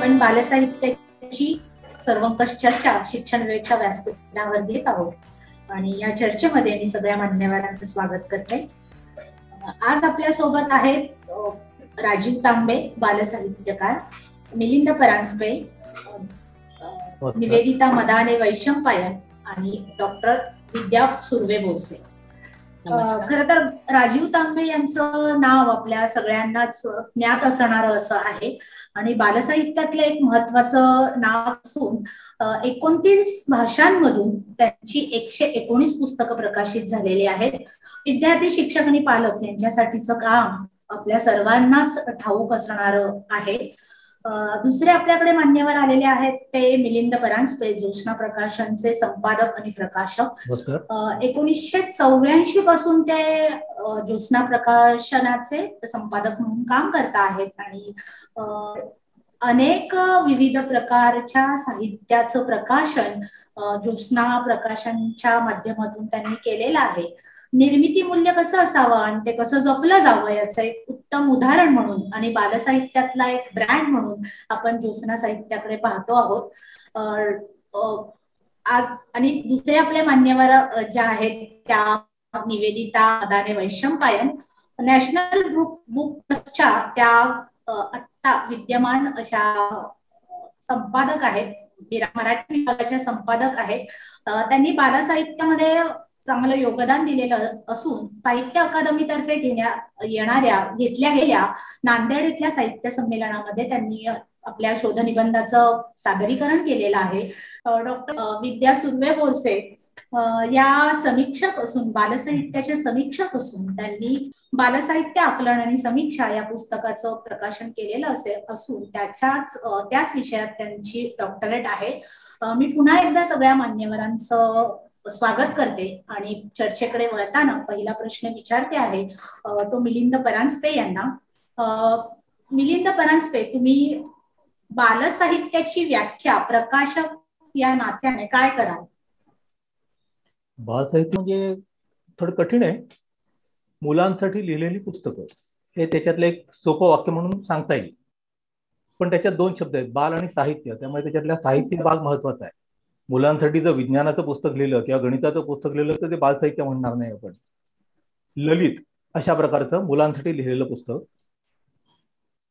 आपण बालसाहित्याची सर्वंकष चर्चा शिक्षण वेळच्या व्यासपीठावर घेत आहोत आणि या चर्चेमध्ये मी सगळ्या मान्यवरांचं स्वागत करते. आज आपल्या सोबत आहेत राजीव तांबे बालसाहित्यकार, मिलिंद परांजपे, निवेदिता मदाने वैशंपायन आणि डॉक्टर विद्या सुर्वे बोरसे. खर तर राजीव तांबे यांचं नाव आपल्या सगळ्यांनाच ज्ञात असणारं असं आहे आणि बालसाहित्यातलं एक महत्वाचं नाव असून 29 भाषांमधून त्यांची 119 पुस्तकं प्रकाशित झालेली आहेत. विद्यार्थी, शिक्षक आणि पालक यांच्यासाठीचं काम आपल्या सर्वांनाच ठाऊक असणारं आहे. दुसरे आपल्याकडे मान्यवर आलेले आहेत ते मिलिंद परांजपे, ज्योत्स्ना प्रकाशनचे संपादक आणि प्रकाशक. 1984 पासून ते ज्योत्स्ना प्रकाशनाचे संपादक म्हणून काम करत आहेत आणि अनेक विविध प्रकारच्या साहित्याचं प्रकाशन ज्योत्स्ना प्रकाशनच्या माध्यमातून त्यांनी केलेलं आहे. निर्मिती मूल्य कसं असावं आणि ते कसं जपलं जावं याचं एक उत्तम उदाहरण म्हणून आणि बालसाहित्यातला एक ब्रँड म्हणून आपण ज्योत्स्ना साहित्याकडे पाहतो आहोत. आणि दुसरे आपले मान्यवर ज्या आहेत त्या निवेदिता मदाने वैशंपायन, नॅशनल बुक ट्रस्टच्या त्या आत्ता विद्यमान अशा संपादक आहेत, मराठी विभागाच्या संपादक आहेत. त्यांनी बालसाहित्यामध्ये चांगलं योगदान दिलेलं असून साहित्य अकादमी तर्फे घेतल्या गेल्या नांदेड इथल्या साहित्य संमेलनामध्ये त्यांनी आपल्या शोधनिबंधाचं सादरीकरण केलेलं आहे. डॉक्टर विद्या सुर्वे बोरसे या समीक्षक असून, बालसाहित्याचे समीक्षक असून त्यांनी बालसाहित्य आकलन आणि समीक्षा या पुस्तकाचं प्रकाशन केलेलं असून त्याच विषयात त्यांची डॉक्टरेट आहे. मी पुन्हा एकदा सगळ्या मान्यवरांचं स्वागत करते आणि चर्चेकडे वळताना पहिला प्रश्न विचारते आहे तो मिलिंद परांजपे यांना. मिलिंद परांजपे, तुम्ही बालसाहित्याची व्याख्या प्रकाशक या नात्याने काय कराल? बालसाहित्य म्हणजे थोडं कठीण आहे. मुलांसाठी लिहिलेली पुस्तकं हे त्याच्यातलं एक सोपं वाक्य म्हणून सांगता येईल, पण त्याच्यात दोन शब्द आहेत, बाल आणि साहित्य. त्यामुळे त्याच्यातल्या साहित्य भाग महत्वाचा आहे. मुलांसाठी जर विज्ञानाचं पुस्तक लिहिलं किंवा गणिताचं पुस्तक लिहिलं तर ते बालसाहित्य म्हणणार नाही आपण. ललित अशा प्रकारचं मुलांसाठी लिहिलेलं पुस्तक.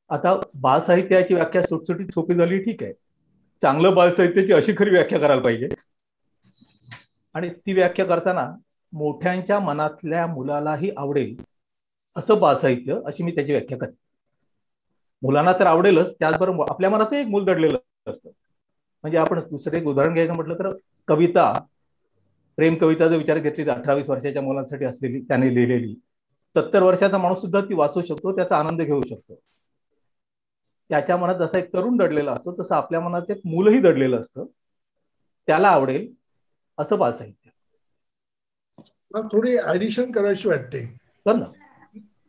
आता बालसाहित्याची व्याख्या सुटसुटीत सोपी झाली, ठीक आहे. चांगलं बालसाहित्याची अशी खरी व्याख्या करायला पाहिजे आणि ती व्याख्या करताना मोठ्यांच्या मनातल्या मुलालाही आवडेल असं बालसाहित्य, अशी मी त्याची व्याख्या करते. मुलांना तर आवडेलच, त्याचबरोबर आपल्या मनात एक मूल दडलेलं असतं. म्हणजे आपण दुसरं एक उदाहरण घ्यायचं म्हटलं तर कविता, प्रेम कविता जर विचार घेतली तर 18-20 वर्षाच्या मुलांसाठी असलेली, त्याने लिहिलेली, 70 वर्षाचा माणूस सुद्धा ती वाचू शकतो, त्याचा आनंद घेऊ शकतो. त्याच्या मनात जसा एक तरुण दडलेला असतो तसं आपल्या मनात एक मूलही दडलेलं असतं, त्याला आवडेल असं बालसाहित्य. थोडी ऍडिशन करायची वाटते. कर ना.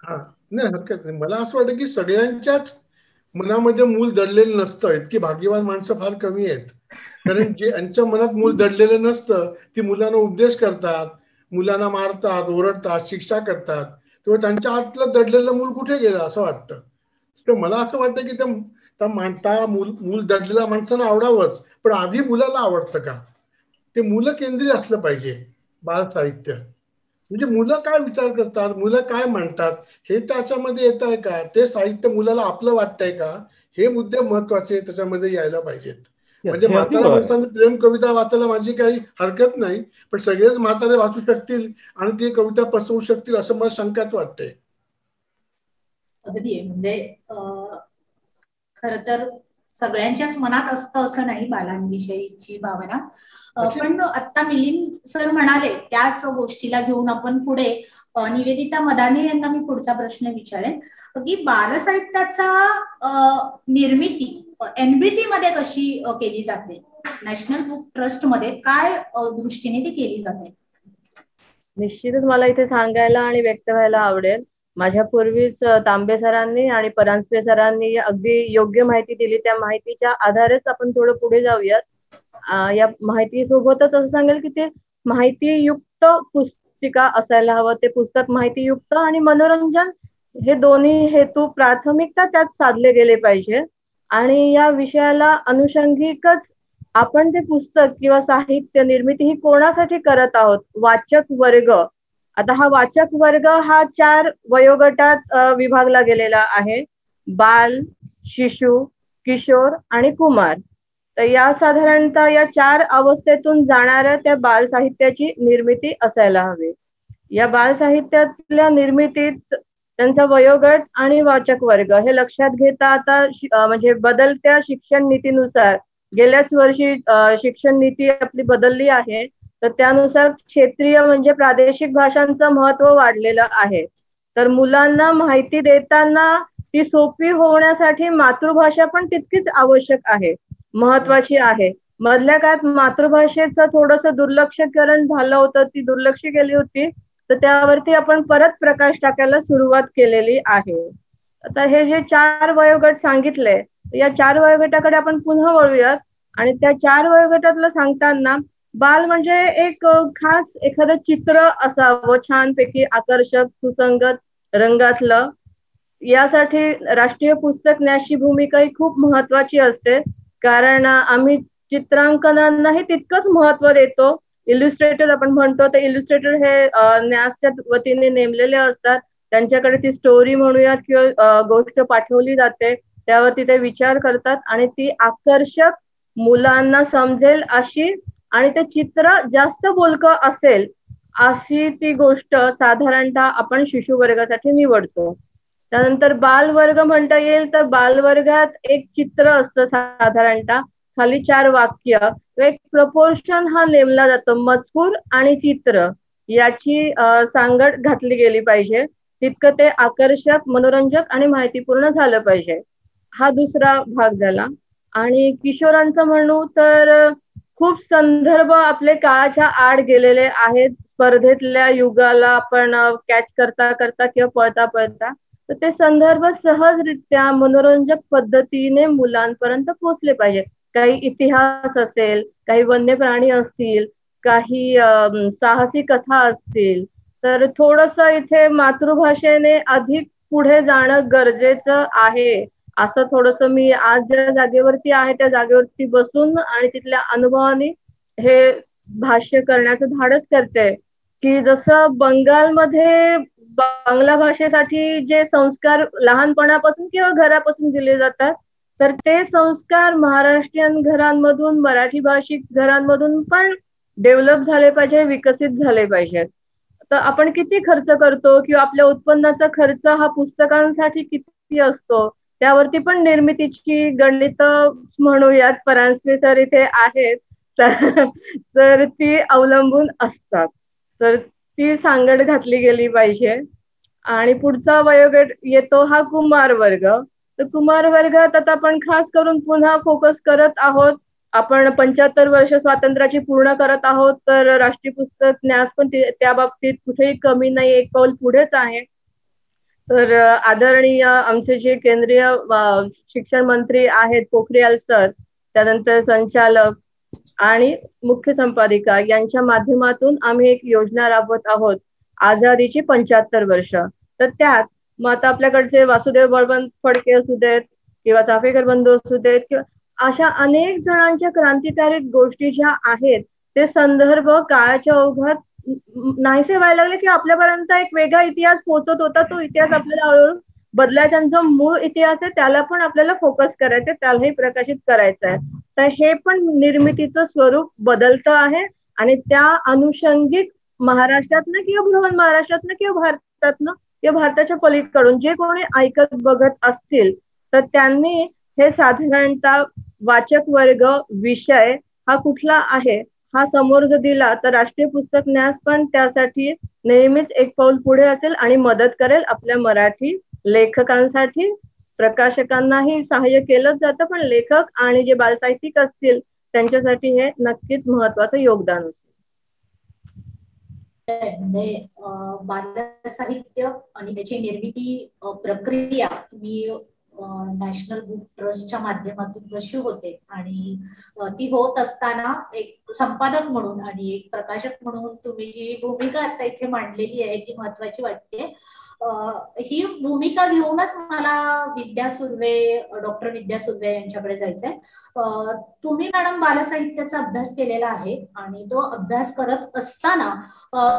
हा, नाही हरकत नाही. मला असं वाटतं की सगळ्यांच्याच मनामध्ये मूल दडलेलं नसतं. इतकी भाग्यवान माणसं फार कमी आहेत. कारण जे यांच्या मनात मूल दडलेलं नसतं ती मुलांना उपदेश करतात, मुलांना मारतात, ओरडतात, शिक्षा करतात. तेव्हा त्यांच्या आतलं दडलेलं मूल कुठे गेलं असं वाटतं. तर मला असं वाटतं की त्या मूल दडलेल्या माणसाला आवडावंच, पण आधी मुलाला आवडतं का ते मुलं केंद्रीय असलं पाहिजे बाल साहित्य. म्हणजे मुलं काय विचार करतात, मुलं काय म्हणतात हे त्याच्यामध्ये येत आहे का, ते साहित्य मुलाला आपलं वाटतंय का, हे मुद्दे महत्वाचे त्याच्यामध्ये यायला पाहिजेत. म्हणजे म्हातारा माणसाने प्रेम कविता वाचायला माझी काही हरकत नाही, पण सगळेच म्हातारे वाचू शकतील आणि ती कविता पसरवू शकतील असं मला शंकाच वाटते. अगदी. म्हणजे खर तर सगळ्यांच्याच मनात असतं असं नाही बालांविषयीची भावना. पण आता मिलिंद सर म्हणाले त्याच गोष्टीला घेऊन आपण पुढे निवेदिता मदाने यांना मी पुढचा प्रश्न विचारेन की बालसाहित्याचा निर्मिती NBT मध्ये कशी केली जाते, नॅशनल बुक ट्रस्ट मध्ये काय दृष्टीने ती केली जाते? निश्चितच मला इथे सांगायला आणि व्यक्त व्हायला आवडेल. माझ्या पूर्वीच तांबे सरांनी आणि परांजपे सरांनी अगदी योग्य माहिती दिली. त्या माहितीच्या आधारेच आपण थोडं पुढे जाऊयात. या माहिती सोबतच असं सांगेल की ते माहितीयुक्त पुस्तिका असायला हवं. ते पुस्तक माहितीयुक्त आणि मनोरंजन हे दोन्ही हेतू प्राथमिकता त्यात साधले गेले पाहिजे. आणि या विषयाला अनुषंगिकच आपण ते पुस्तक किंवा साहित्य निर्मिती ही कोणासाठी करत आहोत, वाचक वर्ग. आता हा वाचक वर्ग हा 4 वयोगटात विभागला गेलेला आहे, बाल, शिशु, किशोर आणि कुमार. तर या साधारणतः या 4 अवस्थेतून जाणाऱ्या त्या बाल साहित्याची निर्मिती असायला हवी. या बाल साहित्यातल्या निर्मितीत त्यांचा वयोगट आणि वाचक वर्ग हे लक्षात घेता आता म्हणजे बदलत्या शिक्षण नीतीनुसार गेल्याच वर्षी शिक्षण नीती आपली बदलली आहे, तर त्यानुसार क्षेत्रीय म्हणजे प्रादेशिक भाषांचं महत्व वाढलेलं आहे. तर मुलांना माहिती देताना ती सोपी होण्यासाठी मातृभाषा पण तितकीच आवश्यक आहे, महत्वाची आहे. मधल्या काळात मातृभाषेचं थोडंसं दुर्लक्षकरण झालं होतं, ती दुर्लक्ष केली होती, तर त्यावरती आपण परत प्रकाश टाकायला सुरुवात केलेली आहे. आता हे जे 4 वयोगट सांगितले, या 4 वयोगटाकडे आपण पुन्हा वळूयात. आणि त्या 4 वयोगटातलं सांगताना बाल म्हणजे एक खास एखादं चित्र असावं छानपैकी आकर्षक सुसंगत रंगातलं. यासाठी राष्ट्रीय पुस्तक न्यासची भूमिका ही खूप महत्वाची असते, कारण आम्ही चित्रांकनांनाही तितकंच महत्व देतो. इल्युस्ट्रेटर आपण म्हणतो, तर इल्युस्ट्रेटर हे न्यासच्या वतीने नेमलेले असतात. त्यांच्याकडे ती स्टोरी म्हणूयात किंवा गोष्ट पाठवली जाते, त्यावरती ते विचार करतात आणि ती आकर्षक मुलांना समजेल अशी आणि ते चित्र जास्त बोलकं असेल अशी ती गोष्ट साधारणतः आपण शिशु वर्गासाठी निवडतो. त्यानंतर बालवर्ग म्हणता येईल, तर बालवर्गात एक चित्र असतं साधारणतः, खाली 4 वाक्य, एक प्रपोर्शन हा नेमला जातो. मजकूर आणि चित्र याची सांगड घातली गेली पाहिजे, तितकं ते आकर्षक, मनोरंजक आणि माहितीपूर्ण झालं पाहिजे. हा दुसरा भाग झाला. आणि किशोरांचं म्हणू तर खूप संदर्भ आपले काळाच्या आड गेलेले आहेत. स्पर्धेतल्या युगाला आपण कॅच करता करता किंवा पळता पळता, तर ते संदर्भ सहजरित्या मनोरंजक पद्धतीने मुलांपर्यंत पोहोचले पाहिजे. काही इतिहास असेल, काही वन्य प्राणी असतील, काही साहसी कथा असतील, तर थोडंसं इथे मातृभाषेने अधिक पुढे जाणं गरजेचं आहे, असं थोडंसं मी आज ज्या जागेवरती आहे त्या जागेवरती बसून आणि तिथल्या अनुभवाने हे भाष्य करण्याचं धाडस करते. की जसं बंगालमध्ये बांगला भाषेसाठी जे संस्कार लहानपणापासून किंवा घरापासून दिले जातात, तर ते संस्कार महाराष्ट्रीयन घरांमधून, मराठी भाषिक घरांमधून पण डेव्हलप झाले पाहिजे, विकसित झाले पाहिजेत. तर आपण किती खर्च करतो किंवा आपल्या उत्पन्नाचा खर्च हा पुस्तकांसाठी किती असतो, त्यावरती पण निर्मितीची गणित म्हणूयात, परांजपे सर इथे आहेत, तर ती अवलंबून असतात. तर ती सांगड घातली गेली पाहिजे. आणि पुढचा वयोगट येतो हा कुमार वर्ग. तर कुमार वर्गात आता आपण खास करून पुन्हा फोकस करत आहोत. आपण 75 वर्ष स्वातंत्र्याची पूर्ण करत आहोत, तर राष्ट्रीय पुस्तक न्यास पण त्या बाबतीत कुठेही कमी नाही, एक पाऊल पुढेच आहे. तर आदरणीय आमचे जे केंद्रीय शिक्षण मंत्री आहेत पोखरियाल सर, त्यानंतर संचालक आणि मुख्य संपादिका यांच्या माध्यमातून आम्ही एक योजना राबवत आहोत, आझादीची 75 वर्ष. तर त्यात मग आता आपल्याकडचे वासुदेव बळवंत फडके असू देत किंवा चाफेकर बंधू असू देत किंवा अशा अनेक जणांच्या क्रांतिकारी गोष्टी ज्या आहेत, ते संदर्भ काळाच्या ओघात नाहीसे व्हायला लागले की आपल्यापर्यंत एक वेगळा इतिहास पोहोचत होता, तो इतिहास आपल्याला हळूहळू बदलायचा. जो मूळ इतिहास आहे त्याला पण आपल्याला फोकस करायचं, त्यालाही प्रकाशित करायचं आहे. तर हे पण निर्मितीचं स्वरूप बदलतं आहे आणि त्या अनुषंगिक महाराष्ट्रातनं किंवा बृहन महाराष्ट्रातनं किंवा भारतातनं किंवा भारताच्या पलीकडून जे कोणी ऐकत बघत असतील, तर त्यांनी हे साधारणतः वाचक वर्ग विषय हा कुठला आहे हा समोर जर दिला, तर राष्ट्रीय पुस्तक न्यास पण त्यासाठी नेहमीच एक पाऊल पुढे असेल आणि मदत करेल. आपल्या मराठी लेखकांसाठी, प्रकाशकांनाही सहाय्य केलं जातं, पण लेखक आणि जे बालसाहित्यिक असतील त्यांच्यासाठी हे नक्कीच महत्वाचं योगदान असेल. बाल साहित्य आणि त्याची निर्मिती प्रक्रिया तुम्ही नॅशनल बुक ट्रस्टच्या माध्यमातून कशी होते आणि ती होत असताना एक संपादक म्हणून आणि एक प्रकाशक म्हणून तुम्ही जी भूमिका आता इथे मांडलेली आहे ती महत्वाची वाटते. ही भूमिका घेऊनच मला डॉक्टर विद्या सुर्वे यांच्याकडे जायचंय. तुम्ही मॅडम बालसाहित्याचा अभ्यास केलेला आहे आणि तो अभ्यास करत असताना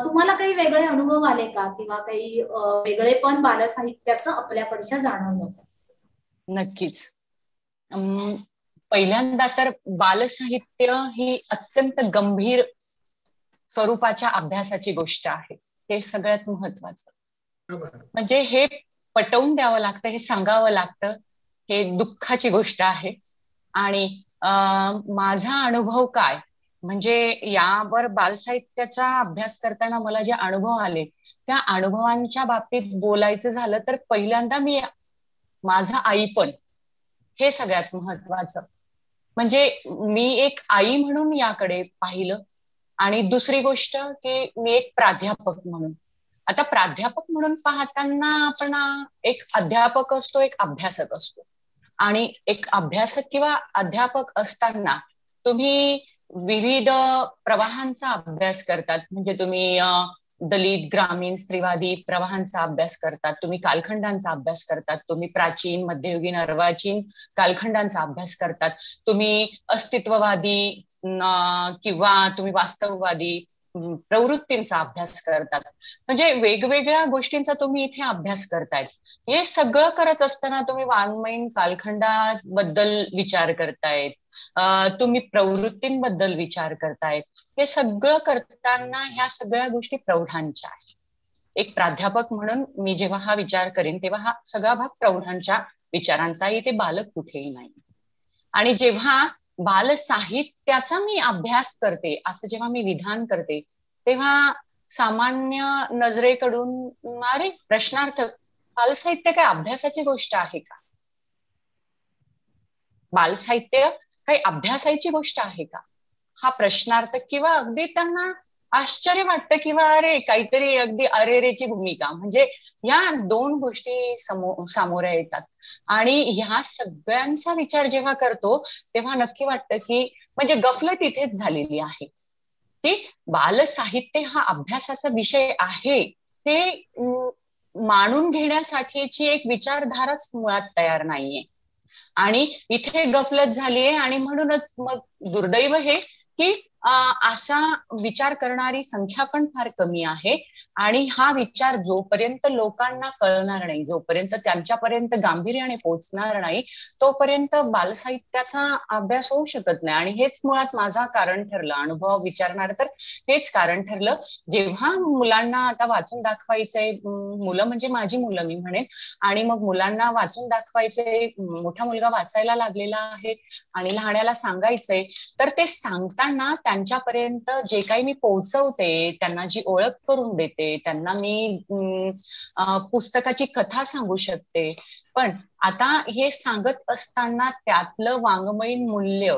तुम्हाला काही वेगळे अनुभव आले का किंवा काही वेगळेपण बालसाहित्याचं आपल्याकडच्या जाणवलं? नक्कीच. पहिल्यांदा तर बालसाहित्य ही अत्यंत गंभीर स्वरूपाच्या अभ्यासाची गोष्ट आहे, हे सगळ्यात महत्वाचं. म्हणजे हे पटवून द्यावं लागतं, हे सांगावं लागतं, हे दुःखाची गोष्ट आहे. आणि माझा अनुभव काय म्हणजे यावर बालसाहित्याचा अभ्यास करताना मला जे अनुभव आले त्या अनुभवांच्या बाबतीत बोलायचं झालं तर पहिल्यांदा माझं आईपण हे सगळ्यात महत्वाचं. म्हणजे मी एक आई म्हणून याकडे पाहिलं. आणि दुसरी गोष्ट की मी एक प्राध्यापक म्हणून. आता प्राध्यापक म्हणून पाहताना आपण एक अध्यापक असतो, एक अभ्यासक असतो. आणि एक अभ्यासक किंवा अध्यापक असताना तुम्ही विविध प्रवाहांचा अभ्यास करतात. म्हणजे तुम्ही दलित, ग्रामीण, स्त्रीवादी प्रवाहांचा अभ्यास करतात, तुम्ही कालखंडांचा अभ्यास करतात, तुम्ही प्राचीन, मध्ययुगीन, अर्वाचीन कालखंडांचा अभ्यास करतात, तुम्ही अस्तित्ववादी किंवा तुम्ही वास्तववादी प्रवृत्तींचा अभ्यास करतात. म्हणजे वेगवेगळ्या गोष्टींचा तुम्ही इथे अभ्यास करतायत. हे सगळं करत असताना तुम्ही वाङ्मयीन कालखंडाबद्दल विचार करतायत, तुम्ही प्रवृत्तींबद्दल विचार करतायत. हे सगळं करताना ह्या सगळ्या गोष्टी प्रौढांच्या आहेत. एक प्राध्यापक म्हणून मी जेव्हा हा विचार करेन तेव्हा हा सगळा भाग प्रौढांच्या विचारांचा, इथे बालक कुठेही नाही. आणि जेव्हा बालसाहित्याचा मी अभ्यास करते, असं जेव्हा मी विधान करते तेव्हा सामान्य नजरेकडून अरे प्रश्नार्थक, बालसाहित्य काय अभ्यासाची गोष्ट आहे का? बालसाहित्य काही अभ्यासाची गोष्ट आहे का? हा प्रश्नार्थक किंवा अगदी त्यांना आश्चर्य वाटतं किंवा अरे काहीतरी अगदी अरेरेची भूमिका. म्हणजे ह्या दोन गोष्टी सामोऱ्या येतात. आणि ह्या सगळ्यांचा विचार जेव्हा करतो तेव्हा नक्की वाटतं की म्हणजे गफलत इथेच झालेली आहे. ती बालसाहित्य हा अभ्यासाचा विषय आहे हे मानून घेण्यासाठीची एक विचारधाराच मुळात तयार नाहीये. आणि इथे गफलत झालीये. आणि म्हणूनच मग दुर्दैव हे की अशा विचार करणारी संख्या पण फार कमी आहे. आणि हा विचार जोपर्यंत लोकांना कळणार नाही, जोपर्यंत त्यांच्यापर्यंत गांभीर्याने पोहोचणार नाही, तोपर्यंत बालसाहित्याचा अभ्यास होऊ शकत नाही. आणि हेच मुळात माझा कारण ठरलं. अनुभव विचारणार तर हेच कारण ठरलं. जेव्हा मुलांना आता वाचून दाखवायचंय, मुलं म्हणजे माझी मुलं मी म्हणेन, आणि मग मुलांना वाचून दाखवायचंय, मोठा मुलगा वाचायला लागलेला आहे आणि लहाण्याला सांगायचंय, तर ते सांगताना त्यांच्यापर्यंत जे काही मी पोहोचवते, त्यांना जी ओळख करून देते, त्यांना मी पुस्तकाची कथा सांगू शकते. पण आता हे सांगत असताना त्यातलं वाङ्मयीन मूल्य,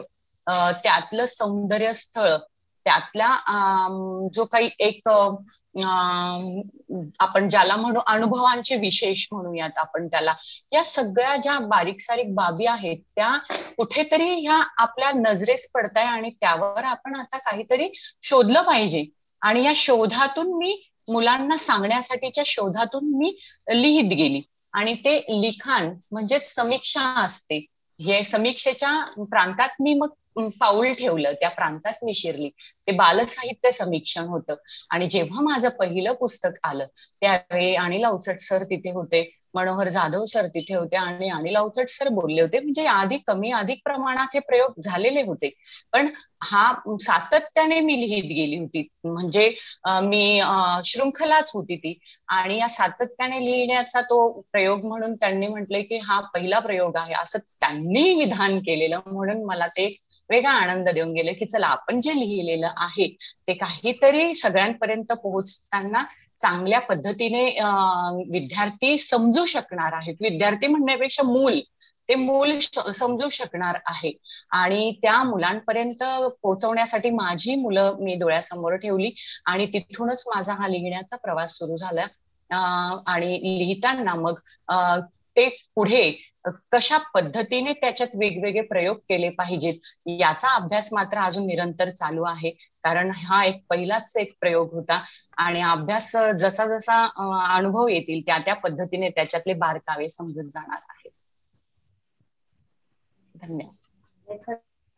त्यातलं सौंदर्य स्थळ, त्यातल्या जो काही एक आपण ज्याला म्हणू अनुभवांचे विशेष म्हणूयात आपण त्याला, या सगळ्या ज्या बारीक सारीक बाबी आहेत त्या कुठेतरी ह्या आपल्या नजरेस पडताय. आणि त्यावर आपण आता काहीतरी शोधलं पाहिजे. आणि या शोधातून मी मुलांना सांगण्यासाठीच्या शोधातून मी लिहित गेली. आणि ते लिखाण म्हणजेच समीक्षा असते. हे समीक्षेच्या प्रांतात मी मग पाऊल ठेवलं, त्या प्रांतात मी शिरली. ते बालसाहित्य समीक्षण होतं. आणि जेव्हा माझं पहिलं पुस्तक आलं त्यावेळी अनिल अवचट सर तिथे होते, मनोहर जाधव सर तिथे होते. आणि अनिल अवचट सर बोलले होते, म्हणजे आधी कमी अधिक प्रमाणात हे प्रयोग झालेले होते, पण हा सातत्याने मी लिहित गेली होती. म्हणजे मी शृंखलाच होती ती. आणि या सातत्याने लिहिण्याचा तो प्रयोग म्हणून त्यांनी म्हटले की हा पहिला प्रयोग आहे, असं त्यांनी विधान केलेलं. म्हणून मला ते वेगळा आनंद देऊन गेले की चला, आपण जे लिहिलेलं आहे ते काहीतरी सगळ्यांपर्यंत पोहोचताना चांगल्या पद्धतीने विद्यार्थी समजू शकणार आहेत. विद्यार्थी म्हणण्यापेक्षा ते मूल समजू शकणार आहे. आणि त्या मुलांपर्यंत पोहोचवण्यासाठी माझी मुलं मी डोळ्यासमोर ठेवली. आणि तिथूनच माझा हा लिहिण्याचा प्रवास सुरू झाला. आणि लिहिताना मग ते पुढे कशा पद्धतीने त्याच्यात वेगवेगळे प्रयोग केले पाहिजेत याचा अभ्यास मात्र अजून निरंतर चालू आहे. कारण हा एक पहिलाच एक प्रयोग होता आणि अभ्यास जसा जसा अनुभव येतील त्या त्या पद्धतीने त्याच्यातले बारकावे समजत जाणार आहेत. धन्यवाद.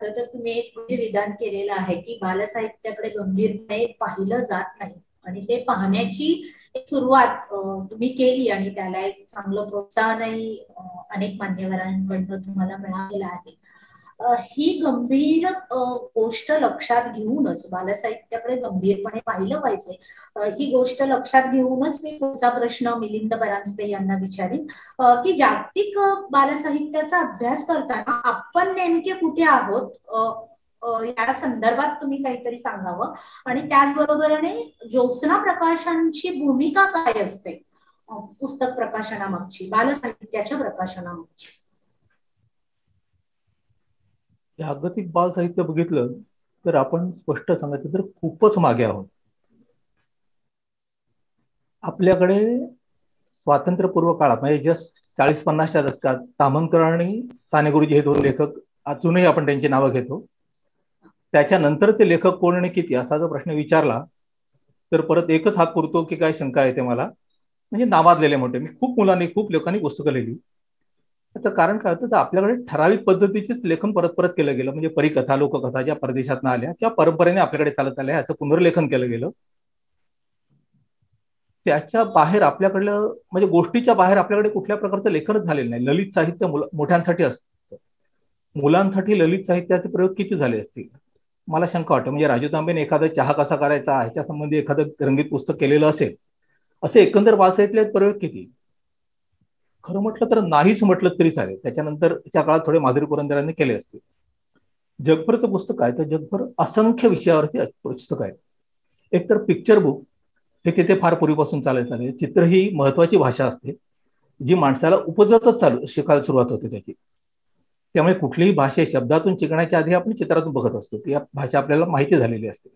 खरं तर तुम्ही एक विधान केलेलं आहे की बालसाहित्याकडे गंभीरपणे पाहिलं जात नाही आणि ते पाहण्याची एक सुरुवात तुम्ही केली आणि त्याला एक चांगलं प्रोत्साहनही अनेक मान्यवरांकडनं तुम्हाला मिळालेलं आहे. ही गंभीर गोष्ट लक्षात घेऊनच बालसाहित्याकडे गंभीरपणे पाहिलं पाहिजे. ही गोष्ट लक्षात घेऊनच मी पुढचा प्रश्न मिलिंद परांजपे यांना विचारीन की जागतिक बालसाहित्याचा अभ्यास करताना आपण नेमके कुठे आहोत या संदर्भात तुम्ही काहीतरी सांगावं आणि त्याचबरोबरीने ज्योत्स्ना प्रकाशनाची भूमिका काय असते पुस्तक प्रकाशनामागची, बालसाहित्याच्या प्रकाशनामागची. जागतिक बाल साहित्य बघितलं तर आपण स्पष्ट सांगायचं तर खूपच मागे आहोत. आपल्याकडे स्वातंत्र्यपूर्व काळात म्हणजे जस्ट 40-50च्या दशकात ताम्हनकर आणि साने गुरुजी हे दोन लेखक अजूनही आपण त्यांची नावं घेतो. त्याच्यानंतर ते लेखक कोण आणि किती असा जर प्रश्न विचारला तर परत एकच हात पुरतो की काय शंका येते मला. म्हणजे नावाजलेले मोठे मी खूप मुलांनी खूप लोकांनी पुस्तकं लिहिली. त्याचं कारण काय होतं तर आपल्याकडे ठराविक पद्धतीचेच लेखन परत परत केलं गेलं. म्हणजे परिकथा लोककथा ज्या परदेशातून आल्या त्या परंपरेने आपल्याकडे चालत आल्या याचं पुनर्लेखन केलं गेलं. त्याच्या बाहेर आपल्याकडलं म्हणजे गोष्टीच्या बाहेर आपल्याकडे कुठल्या प्रकारचं लेखनच झालेलं नाही. ललित साहित्य मोठ्यांसाठी असतं, मुलांसाठी ललित साहित्याचे प्रयोग किती झाले असतील मला शंका वाटते. म्हणजे राजू तांबेने एखादा चहा कसा करायचा ह्याच्या संबंधी एखादं रंगीत पुस्तक केलेलं असेल असे एकंदर बालसाहित्याचे प्रयोग किती. खरं म्हटलं तर नाहीच म्हटलं तरी चालेल. त्याच्यानंतरच्या काळात थोडे माधुरी पुरंदरांनी केले असतील. जगभरचं पुस्तक आहे तर जगभर असंख्य विषयावरती पुस्तक आहे. एक तर पिक्चर बुक हे तिथे फार पूर्वीपासून चालत आले. चित्र ही महत्वाची भाषा असते जी माणसाला उपजतच शिकायला सुरुवात होते त्याची. त्यामुळे कुठलीही भाषा शब्दातून शिकण्याच्या आधी आपण चित्रातून बघत असतो. ती भाषा आपल्याला माहिती झालेली असते.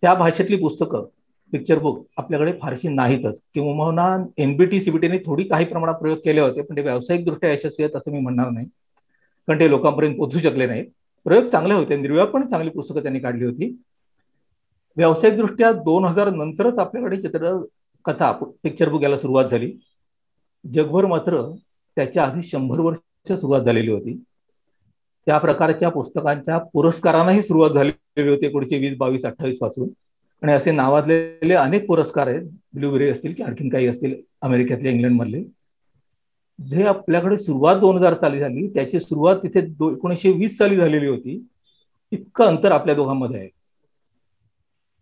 त्या भाषेतली पुस्तकं पिक्चर बुक आपल्याकडे फारशी नाहीतच. किंवा NBT CBTने थोडी काही प्रमाणात प्रयोग केले होते पण ते व्यावसायिकदृष्ट्या यशस्वी आहेत असं मी म्हणणार नाही कारण ते लोकांपर्यंत पोहोचू शकले नाहीत. प्रयोग चांगले होते, निर्व्यापण चांगली पुस्तकं त्यांनी काढली होती. व्यावसायिकदृष्ट्या 2000 नंतरच आपल्याकडे चित्रकथा पिक्चर बुक यायला सुरुवात झाली. जगभर मात्र त्याच्या आधी 100 वर्ष सुरुवात झालेली होती. त्या प्रकारच्या पुस्तकांच्या पुरस्कारांनाही सुरुवात झालेली होती पुढचे 20, 22, 28 पासून. आणि असे नावाजलेले अनेक पुरस्कार आहेत, ब्लूबेरी असतील की आणखीन काही असतील अमेरिकेतले, इंग्लंडमधले, जे आपल्याकडे सुरुवात 2000 साली झाली. त्याची सुरुवात तिथे 1920 साली झालेली होती. इतकं अंतर आपल्या दोघांमध्ये आहे.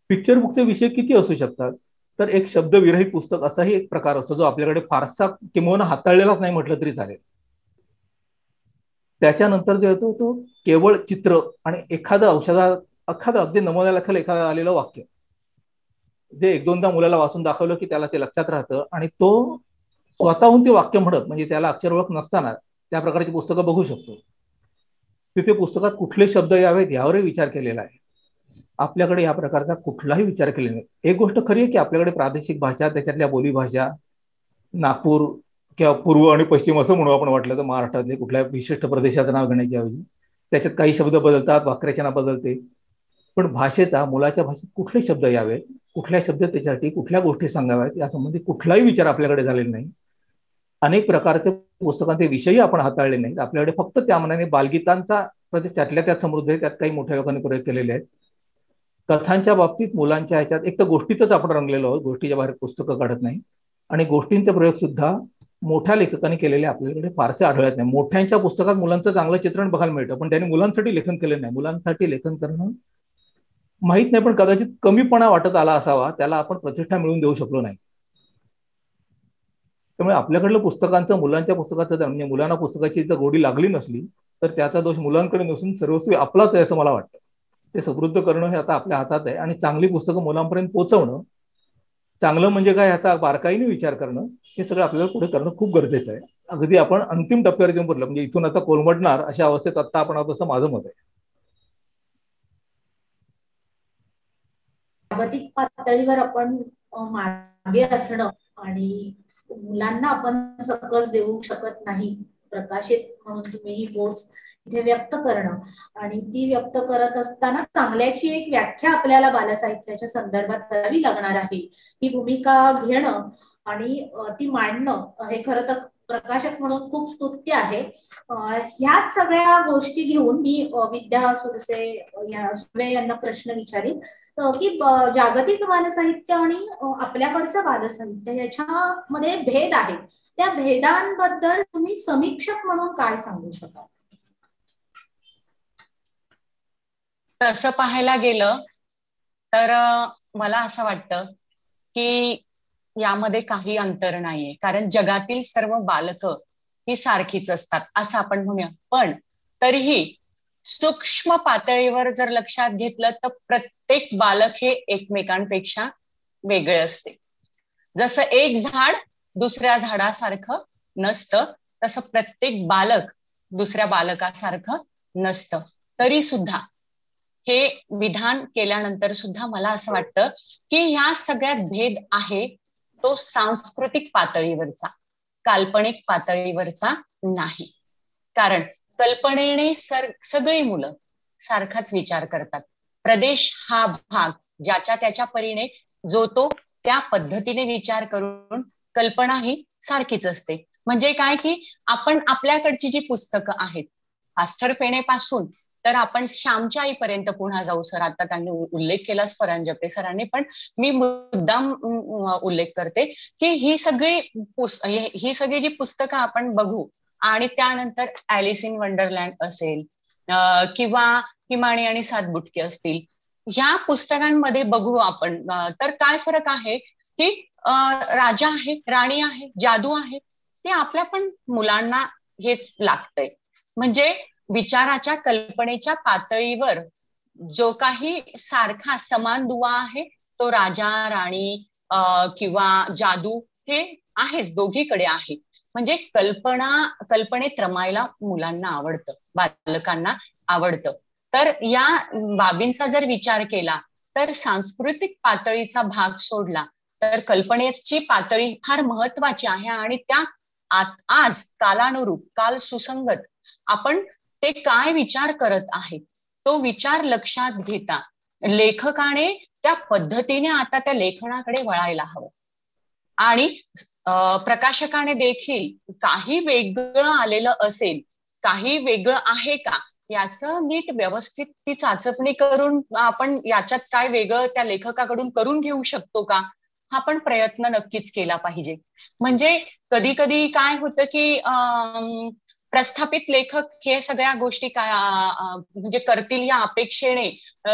पिक्चर बुकचे विषय किती असू शकतात तर एक शब्दविरहित पुस्तक असाही एक प्रकार असतो जो आपल्याकडे फारसा किंवा हाताळलेलाच नाही म्हटलं तरी चालेल. त्याच्यानंतर जे होतो तो केवळ चित्र आणि एखादं अगदी नमुन्याला एखादं आलेलं वाक्य जे 1-2दा मुलाला वाचून दाखवलं की त्याला ते लक्षात राहतं आणि तो स्वतःहून ते वाक्य म्हणत म्हणजे त्याला अक्षर ओळख नसताना त्या प्रकारची पुस्तकं बघू शकतो. तिथे पुस्तकात कुठले शब्द यावेत यावरही विचार केलेला आहे. आपल्याकडे या प्रकारचा कुठलाही विचार केलेला नाही. एक गोष्ट खरी आहे की आपल्याकडे प्रादेशिक भाषा त्याच्यातल्या बोलीभाषा नागपूर किंवा पूर्व आणि पश्चिम असं म्हणू आपण वाटलं तर महाराष्ट्रातले कुठल्या विशिष्ट प्रदेशाचं नाव घेण्याची ऐवजी त्याच्यात काही शब्द बदलतात, वाक्यरचना बदलते. पण मुलाच्या भाषेत कुठले शब्द यावेत, कुठल्या शब्द त्याच्यासाठी कुठल्या गोष्टी सांगाव्यात यासंबंधी कुठलाही विचार आपल्याकडे झालेला नाही. अनेक प्रकारचे पुस्तकांचे विषयही आपण हाताळले नाहीत. आपल्याकडे फक्त त्या मनाने बालगीतांचा प्रदेश त्यातल्या त्यात समृद्ध आहे. त्यात काही मोठ्या लोकांनी प्रयोग केलेले आहेत. कथांच्या बाबतीत मुलांच्या ह्याच्यात एक तर गोष्टीतच आपण रंगलेलो आहोत, गोष्टीच्या बाहेर पुस्तकं काढत नाही. आणि गोष्टींचे प्रयोग सुद्धा मोठ्या लेखकांनी केलेले आपल्याकडे फारसे आढळत नाही. मोठ्यांच्या पुस्तकात मुलांचं चांगलं चित्रण बघायला मिळतं पण त्यांनी मुलांसाठी लेखन केलं नाही. मुलांसाठी लेखन करणं माहित नाही पण कदाचित कमीपणा वाटत आला असावा, त्याला आपण प्रतिष्ठा मिळवून देऊ शकलो नाही. त्यामुळे आपल्याकडलं पुस्तकांचं मुलांच्या पुस्तकाचं म्हणजे मुलांना पुस्तकाची जर गोडी लागली नसली तर त्याचा दोष मुलांकडे नसून सर्वस्वी आपलाच आहे असं मला वाटतं. ते समृद्ध करणं हे आता आपल्या हातात आहे आणि चांगली पुस्तकं मुलांपर्यंत पोहोचवणं, चांगलं म्हणजे काय ह्याचा बारकाईने विचार करणं हे सगळं आपल्याला पुढे करणं खूप गरजेचं आहे. अगदी आपण अंतिम टप्प्यावर येऊन पडलं म्हणजे इथून आता कोलमडणार अशा अवस्थेत आता आपण आहोत असं माझं मत आहे. जागतिक पातळीवर आपण मागे असणं आणि मुलांना आपण सकस देऊ शकत नाही. प्रकाशित म्हणून तुम्ही ही गोष्ट इथे व्यक्त करणं आणि ती व्यक्त करत असताना चांगल्याची एक व्याख्या आपल्याला बालसाहित्याच्या संदर्भात करावी लागणार आहे. ती भूमिका घेणं आणि ती मांडणं हे खरं तर प्रकाशक म्हणून खूप स्तुत्य आहे. ह्याच सगळ्या गोष्टी घेऊन मी विद्या सुर्वे यांना प्रश्न विचारीन की जागतिक बालसाहित्य आणि आपल्याकडचं बालसाहित्य याच्यामध्ये भेद आहे. त्या भेदांबद्दल तुम्ही समीक्षक म्हणून काय सांगू शकाल? तसं पाहायला गेलं तर मला असं वाटतं की यामध्ये काही अंतर नाहीये, कारण जगातील सर्व बालकं ही सारखीच असतात असं आपण म्हणूया. पण तरीही सूक्ष्म पातळीवर जर लक्षात घेतलं तर प्रत्येक बालक हे एकमेकांपेक्षा वेगळे असते. जसं एक झाड दुसऱ्या झाडासारखं नसतं, तसं प्रत्येक बालक दुसऱ्या बालकासारखं नसतं. तरी सुद्धा हे विधान केल्यानंतर सुद्धा मला असं वाटतं की ह्या सगळ्यात भेद आहे तो सांस्कृतिक पातळीवरचा, काल्पनिक पातळीवरचा नाही. कारण कल्पनेने सगळी मुलं सारखाच विचार करतात. प्रदेश हा भाग ज्याच्या त्याच्या परीने जो तो त्या पद्धतीने विचार करून कल्पना ही सारखीच असते. म्हणजे काय की आपण आपल्याकडची जी पुस्तकं आहेत, आस्टर फेणेपासून तर आपण श्यामच्या आईपर्यंत पुन्हा जाऊ. सर आता त्यांनी उल्लेख केलाच परांजपे सरांनी, पण मी मुद्दाम उल्लेख करते की ही सगळी जी पुस्तकं आपण बघू आणि त्यानंतर ॲलिस इन वंडरलँड असेल किंवा हिमाणी आणि सात बुटके असतील, ह्या पुस्तकांमध्ये बघू आपण तर काय फरक आहे की राजा आहे, राणी आहे, जादू आहे, ते आपल्या पण मुलांना हेच लागतंय. म्हणजे विचाराच्या कल्पनेच्या पातळीवर जो काही सारखा समान दुवा आहे तो राजा राणी किंवा जादू हे आहेच, दोघीकडे आहे. म्हणजे कल्पनेत रमायला मुलांना आवडतं, बालकांना आवडतं. तर या बाबींचा जर विचार केला तर सांस्कृतिक पातळीचा भाग सोडला तर कल्पनेची पातळी फार महत्वाची आहे. आणि त्या आज कालानुरूप, काल सुसंगत आपण ते काय विचार करत आहेत तो विचार लक्षात घेता लेखकाने त्या पद्धतीने आता त्या लेखनाकडे वळायला हवं. आणि प्रकाशकाने देखील काही वेगळं आलेलं असेल, काही वेगळं आहे का याचं नीट व्यवस्थित ती चाचपणी करून आपण याच्यात काय वेगळं त्या लेखकाकडून करून घेऊ शकतो का, हा पण प्रयत्न नक्कीच केला पाहिजे. म्हणजे कधी कधी काय होतं की प्रस्थापित लेखक हे सगळ्या गोष्टी काय म्हणजे करतील या अपेक्षेने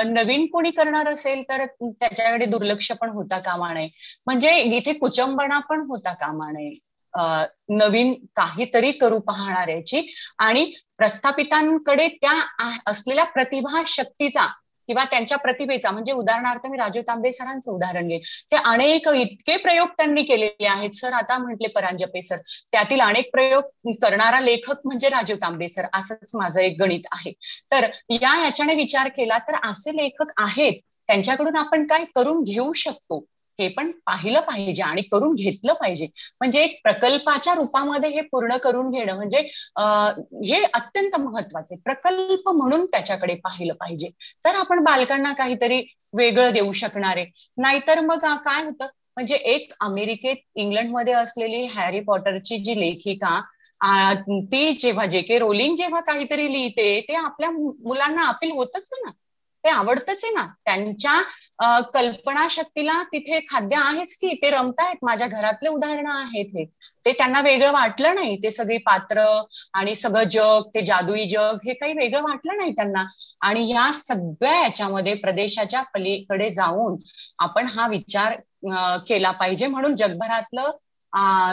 नवीन कोणी करणार असेल तर त्याच्याकडे दुर्लक्ष पण होता कामा नये. म्हणजे इथे कुचंबणा पण होता कामा नये नवीन काहीतरी करू पाहणाऱ्याची. आणि प्रस्थापितांकडे त्या असलेल्या प्रतिभा शक्तीचा किंवा त्यांच्या प्रतिभेचा, म्हणजे उदाहरणार्थ मी राजीव तांबे सरांचं उदाहरण घेईन, ते अनेक इतके प्रयोग त्यांनी केलेले आहेत. सर आता म्हटले परांजपे सर, त्यातील अनेक प्रयोग करणारा लेखक म्हणजे राजीव तांबे सर, असंच माझं एक गणित आहे. तर याच्याने विचार केला तर असे लेखक आहेत, त्यांच्याकडून आपण काय करून घेऊ शकतो हे पण पाहिलं पाहिजे आणि करून घेतलं पाहिजे. म्हणजे एक प्रकल्पाच्या रूपामध्ये हे पूर्ण करून घेणं म्हणजे हे अत्यंत महत्वाचे. प्रकल्प म्हणून त्याच्याकडे पाहिलं पाहिजे, तर आपण बालकांना काहीतरी वेगळं देऊ शकणार आहे. नाहीतर मग काय होतं, म्हणजे एक अमेरिकेत इंग्लंडमध्ये असलेली हॅरी पॉटरची जी लेखिका ती जेव्हा जे.के. रोलिंग जेव्हा काहीतरी लिहिते ते आपल्या मुलांना अपील होतच ना, ते आवडतच आहे ना. त्यांच्या कल्पनाशक्तीला तिथे खाद्य आहेच की, ते रमतायत. माझ्या घरातले उदाहरणं आहेत हे. ते त्यांना वेगळं वाटलं नाही. ते सगळी पात्र आणि सगळं जग, ते जादुई जग हे काही वेगळं वाटलं नाही त्यांना. आणि या सगळ्या याच्यामध्ये प्रदेशाच्या पलीकडे जाऊन आपण हा विचार केला पाहिजे. म्हणून जगभरातलं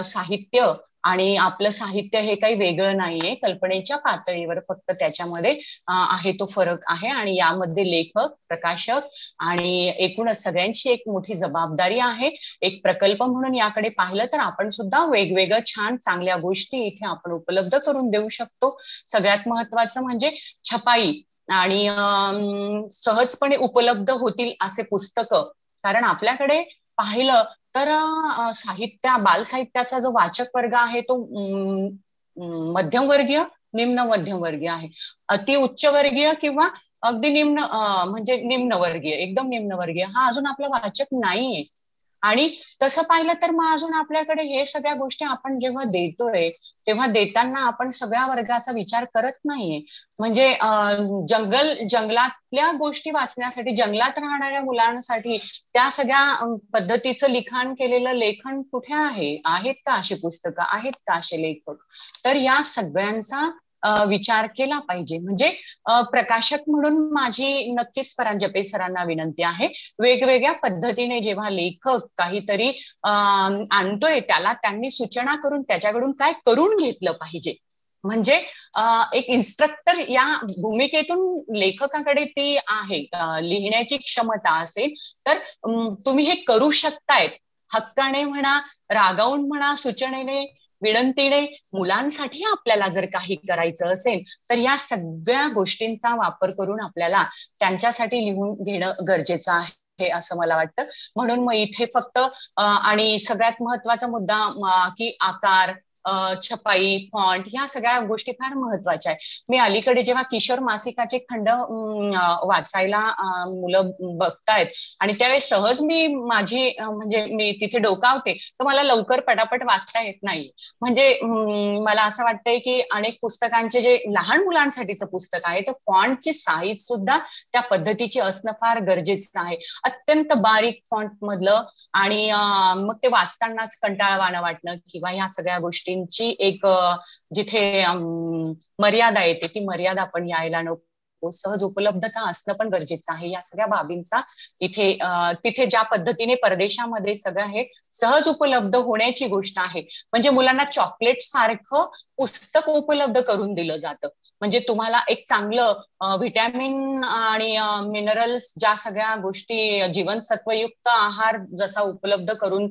साहित्य आणि आपलं साहित्य हे काही वेगळं नाहीये. कल्पनेच्या पातळीवर फक्त त्याच्यामध्ये आहे तो फरक आहे. आणि यामध्ये लेखक, प्रकाशक आणि एकूणच सगळ्यांची एक मोठी जबाबदारी आहे. एक प्रकल्प म्हणून याकडे पाहिलं तर आपण सुद्धा वेगवेगळं छान चांगल्या गोष्टी इथे आपण उपलब्ध करून देऊ शकतो. सगळ्यात महत्वाचं म्हणजे छपाई आणि सहजपणे उपलब्ध होतील असे पुस्तकं. कारण आपल्याकडे पाहिलं तर बालसाहित्याचा जो वाचक वर्ग आहे तो मध्यमवर्गीय, निम्न मध्यमवर्गीय आहे. अति उच्चवर्गीय किंवा अगदी निम्न म्हणजे निम्नवर्गीय, एकदम निम्नवर्गीय हा अजून आपला वाचक नाहीये. आणि तसं पाहिलं तर मग अजून आपल्याकडे हे सगळ्या गोष्टी आपण जेव्हा देतोय तेव्हा देताना आपण सगळ्या वर्गाचा विचार करत नाहीये. म्हणजे जंगलातल्या गोष्टी वाचण्यासाठी, जंगलात राहणाऱ्या मुलांसाठी त्या सगळ्या पद्धतीचं लिखाण केलेलं लेखन कुठे आहे? आहेत का अशी पुस्तकं? आहेत का असे लेखक? तर या सगळ्यांचा विचार केला पाहिजे. म्हणजे प्रकाशक म्हणून माझी नक्कीच परांजपे सरांना विनंती आहे, वेगवेगळ्या पद्धतीने जेव्हा लेखक काहीतरी आणतोय त्याला त्यांनी सूचना करून त्याच्याकडून काय करून घेतलं पाहिजे. म्हणजे एक इन्स्ट्रक्टर या भूमिकेतून लेखकाकडे ती आहे, लिहिण्याची क्षमता असेल तर तुम्ही हे करू शकतायत. हक्काने म्हणा, रागावून म्हणा, सूचनेने, विनंतीने मुलांसाठी आपल्याला जर काही करायचं असेल तर या सगळ्या गोष्टींचा वापर करून आपल्याला त्यांच्यासाठी लिहून घेणं गरजेचं आहे असं मला वाटतं. म्हणून मग इथे फक्त आणि सगळ्यात महत्वाचा मुद्दा की आकार, छपाई, फॉन्ट ह्या सगळ्या गोष्टी फार महत्वाच्या आहे. मी अलीकडे जेव्हा किशोर मासिकाचे खंड वाचायला मुलं बघतायत आणि त्यावेळेस सहज मी म्हणजे मी तिथे डोकावते तर मला लवकर पटापट वाचता येत नाही. म्हणजे मला असं वाटतंय की अनेक पुस्तकांचे जे लहान मुलांसाठीचं पुस्तक आहे तर फॉन्टची साईज सुद्धा त्या पद्धतीची असणं फार गरजेचं आहे. अत्यंत बारीक फॉन्ट मधलं आणि मग ते वाचतानाच कंटाळवाणं वाटणं किंवा ह्या सगळ्या गोष्टींची एक जिथे मर्यादा येते ती मर्यादा पण यायला नको. सहज उपलब्धता असणं पण गरजेचं आहे. या सगळ्या बाबींचा तिथे ज्या पद्धतीने परदेशामध्ये सगळं हे सहज उपलब्ध होण्याची गोष्ट आहे. म्हणजे मुलांना चॉकलेट सारखं पुस्तक उपलब्ध करून दिलं जातं. म्हणजे तुम्हाला एक चांगलं व्हिटॅमिन आणि मिनरल्स ज्या सगळ्या गोष्टी जीवनसत्वयुक्त आहार जसा उपलब्ध करून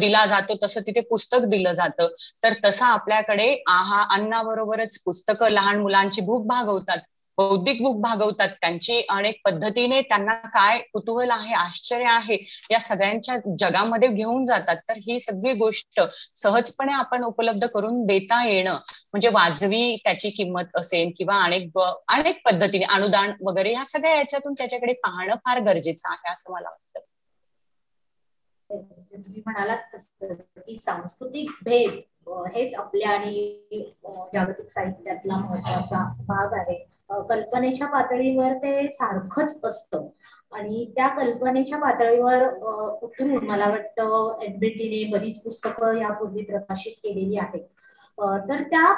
दिला जातो तसं तिथे पुस्तक दिलं जातं. तर तसं आपल्याकडे अन्नाबरोबरच पुस्तकं लहान मुलांची भूक भागवतात, बौद्धिक भूक भागवतात, त्यांची अनेक पद्धतीने त्यांना काय कुतूहल आहे, आश्चर्य आहे या सगळ्यांच्या जगामध्ये घेऊन जातात. तर ही सगळी गोष्ट सहजपणे आपण उपलब्ध करून देता येणं म्हणजे वाजवी त्याची किंमत असेल किंवा अनेक पद्धतीने अनुदान वगैरे या सगळ्या याच्यातून त्याच्याकडे पाहणं फार गरजेचं आहे असं मला वाटतं. तुम्ही म्हणालात की सांस्कृतिक भेद हेच आपल्या आणि जागतिक साहित्यातला महत्वाचा भाग आहे. कल्पनेच्या पातळीवर ते सारखंच असतं आणि त्या कल्पनेच्या पातळीवर उतरून मला वाटतं एनबीटीने बरीच पुस्तकं यापूर्वी प्रकाशित केलेली आहेत. तर त्या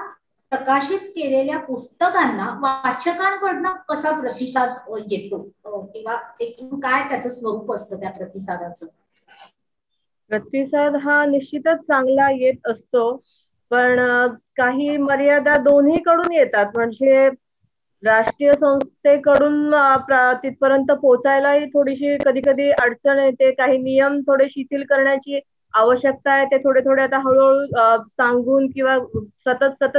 प्रकाशित केलेल्या पुस्तकांना वाचकांकडनं कसा प्रतिसाद येतो किंवा एकूण काय त्याचं स्वरूप असतं त्या प्रतिसादाचं? प्रतिसाद हा निश्चितच चांगला येत असतो, पण काही मर्यादा दोन्हीकडून येतात. म्हणजे राष्ट्रीय संस्थेकडून तिथपर्यंत पोहोचायलाही थोडीशी कधी कधी अडचण येते. काही नियम थोडे शिथिल करण्याची आवश्यकता आहे. ते थोडे थोडे आता हळूहळू सांगून किंवा सतत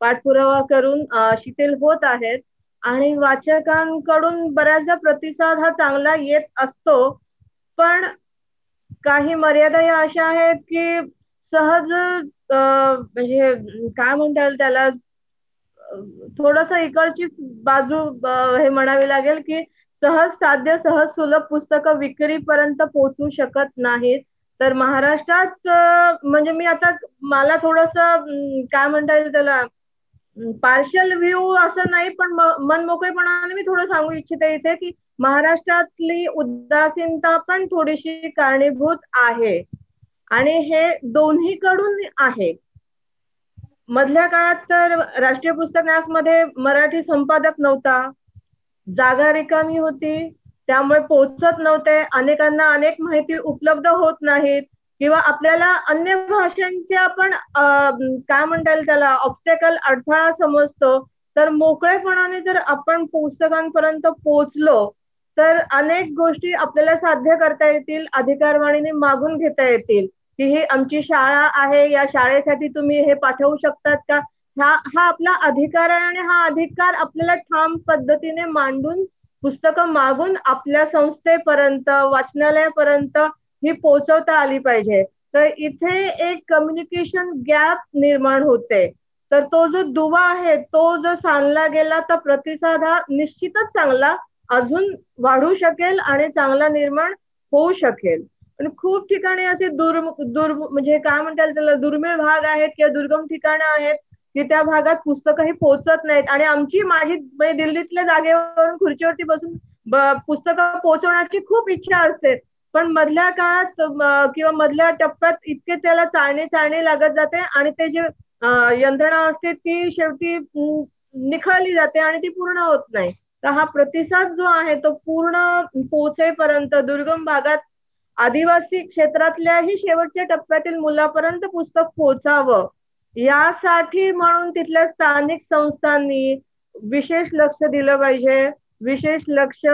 पाठपुरावा करून शिथिल होत आहेत. आणि वाचकांकडून बऱ्याचदा प्रतिसाद हा चांगला येत असतो, पण काही मर्यादा या अशा आहेत की सहज म्हणजे काय म्हणता येईल त्याला, थोडस इकडची बाजू हे म्हणावी लागेल की सहज सुलभ पुस्तकं विक्रीपर्यंत पोहोचू शकत नाहीत. तर महाराष्ट्रात म्हणजे मी आता मला थोडस काय म्हणता येईल त्याला पार्शल व्ह्यू असं नाही, पण मनमोकळेपणाने मी थोडं सांगू इच्छिते इथे की महाराष्ट्रातली उदासीनता पण थोडीशी कारणीभूत आहे आणि हे दोन्हीकडून आहे. मधल्या काळात तर राष्ट्रीय पुस्तक न्यासमध्ये मराठी संपादक नव्हता, जागा रिकामी होती, त्यामुळे पोहोचत नव्हते, अनेकांना अनेक माहिती उपलब्ध होत नाहीत किंवा आपल्याला अन्य भाषांच्या पण काय म्हणता येईल त्याला ऑब्स्टॅकल अडथळा समजतो. तर मोकळेपणाने जर आपण पुस्तकांपर्यंत पोहोचलो तर अनेक गोष्टी आपल्याला साध्य करता येतील, अधिकारवाणीने मागून घेता येतील की ही आमची शाळा आहे, या शाळेसाठी तुम्ही हे पाठवू शकतात का. हा आपला अधिकार आहे आणि हा अधिकार आपल्याला ठाम पद्धतीने मांडून पुस्तकं मागून आपल्या संस्थेपर्यंत वाचनालयापर्यंत ही पोहोचवता आली पाहिजे. तर इथे एक कम्युनिकेशन गॅप निर्माण होते. तर तो जो दुवा आहे तो जर सांधला गेला तर प्रतिसाद हा निश्चितच चांगला अजून वाढू शकेल आणि चांगला निर्माण होऊ शकेल. पण खूप ठिकाणी असे म्हणजे काय म्हणता येईल त्याला, दुर्मिळ भाग आहेत किंवा दुर्गम ठिकाणं आहेत की त्या भागात पुस्तकं ही पोहोचत नाहीत. आणि माझी म्हणजे दिल्लीतल्या जागेवरून खुर्चीवरती बसून पुस्तकं पोहोचवण्याची खूप इच्छा असते, पण मधल्या काळात किंवा मधल्या टप्प्यात इतके त्याला चाळणे लागत जाते आणि ते जे यंत्रणा असते ती शेवटी निखळली जाते आणि ती पूर्ण होत नाही. तर हा प्रतिसाद जो आहे तो पूर्ण पोहोचेपर्यंत दुर्गम भागात आदिवासी क्षेत्रातल्याही शेवटच्या टप्प्यातील मुलापर्यंत पुस्तक पोहोचावं यासाठी म्हणून तिथल्या स्थानिक संस्थांनी विशेष लक्ष दिलं पाहिजे, विशेष लक्ष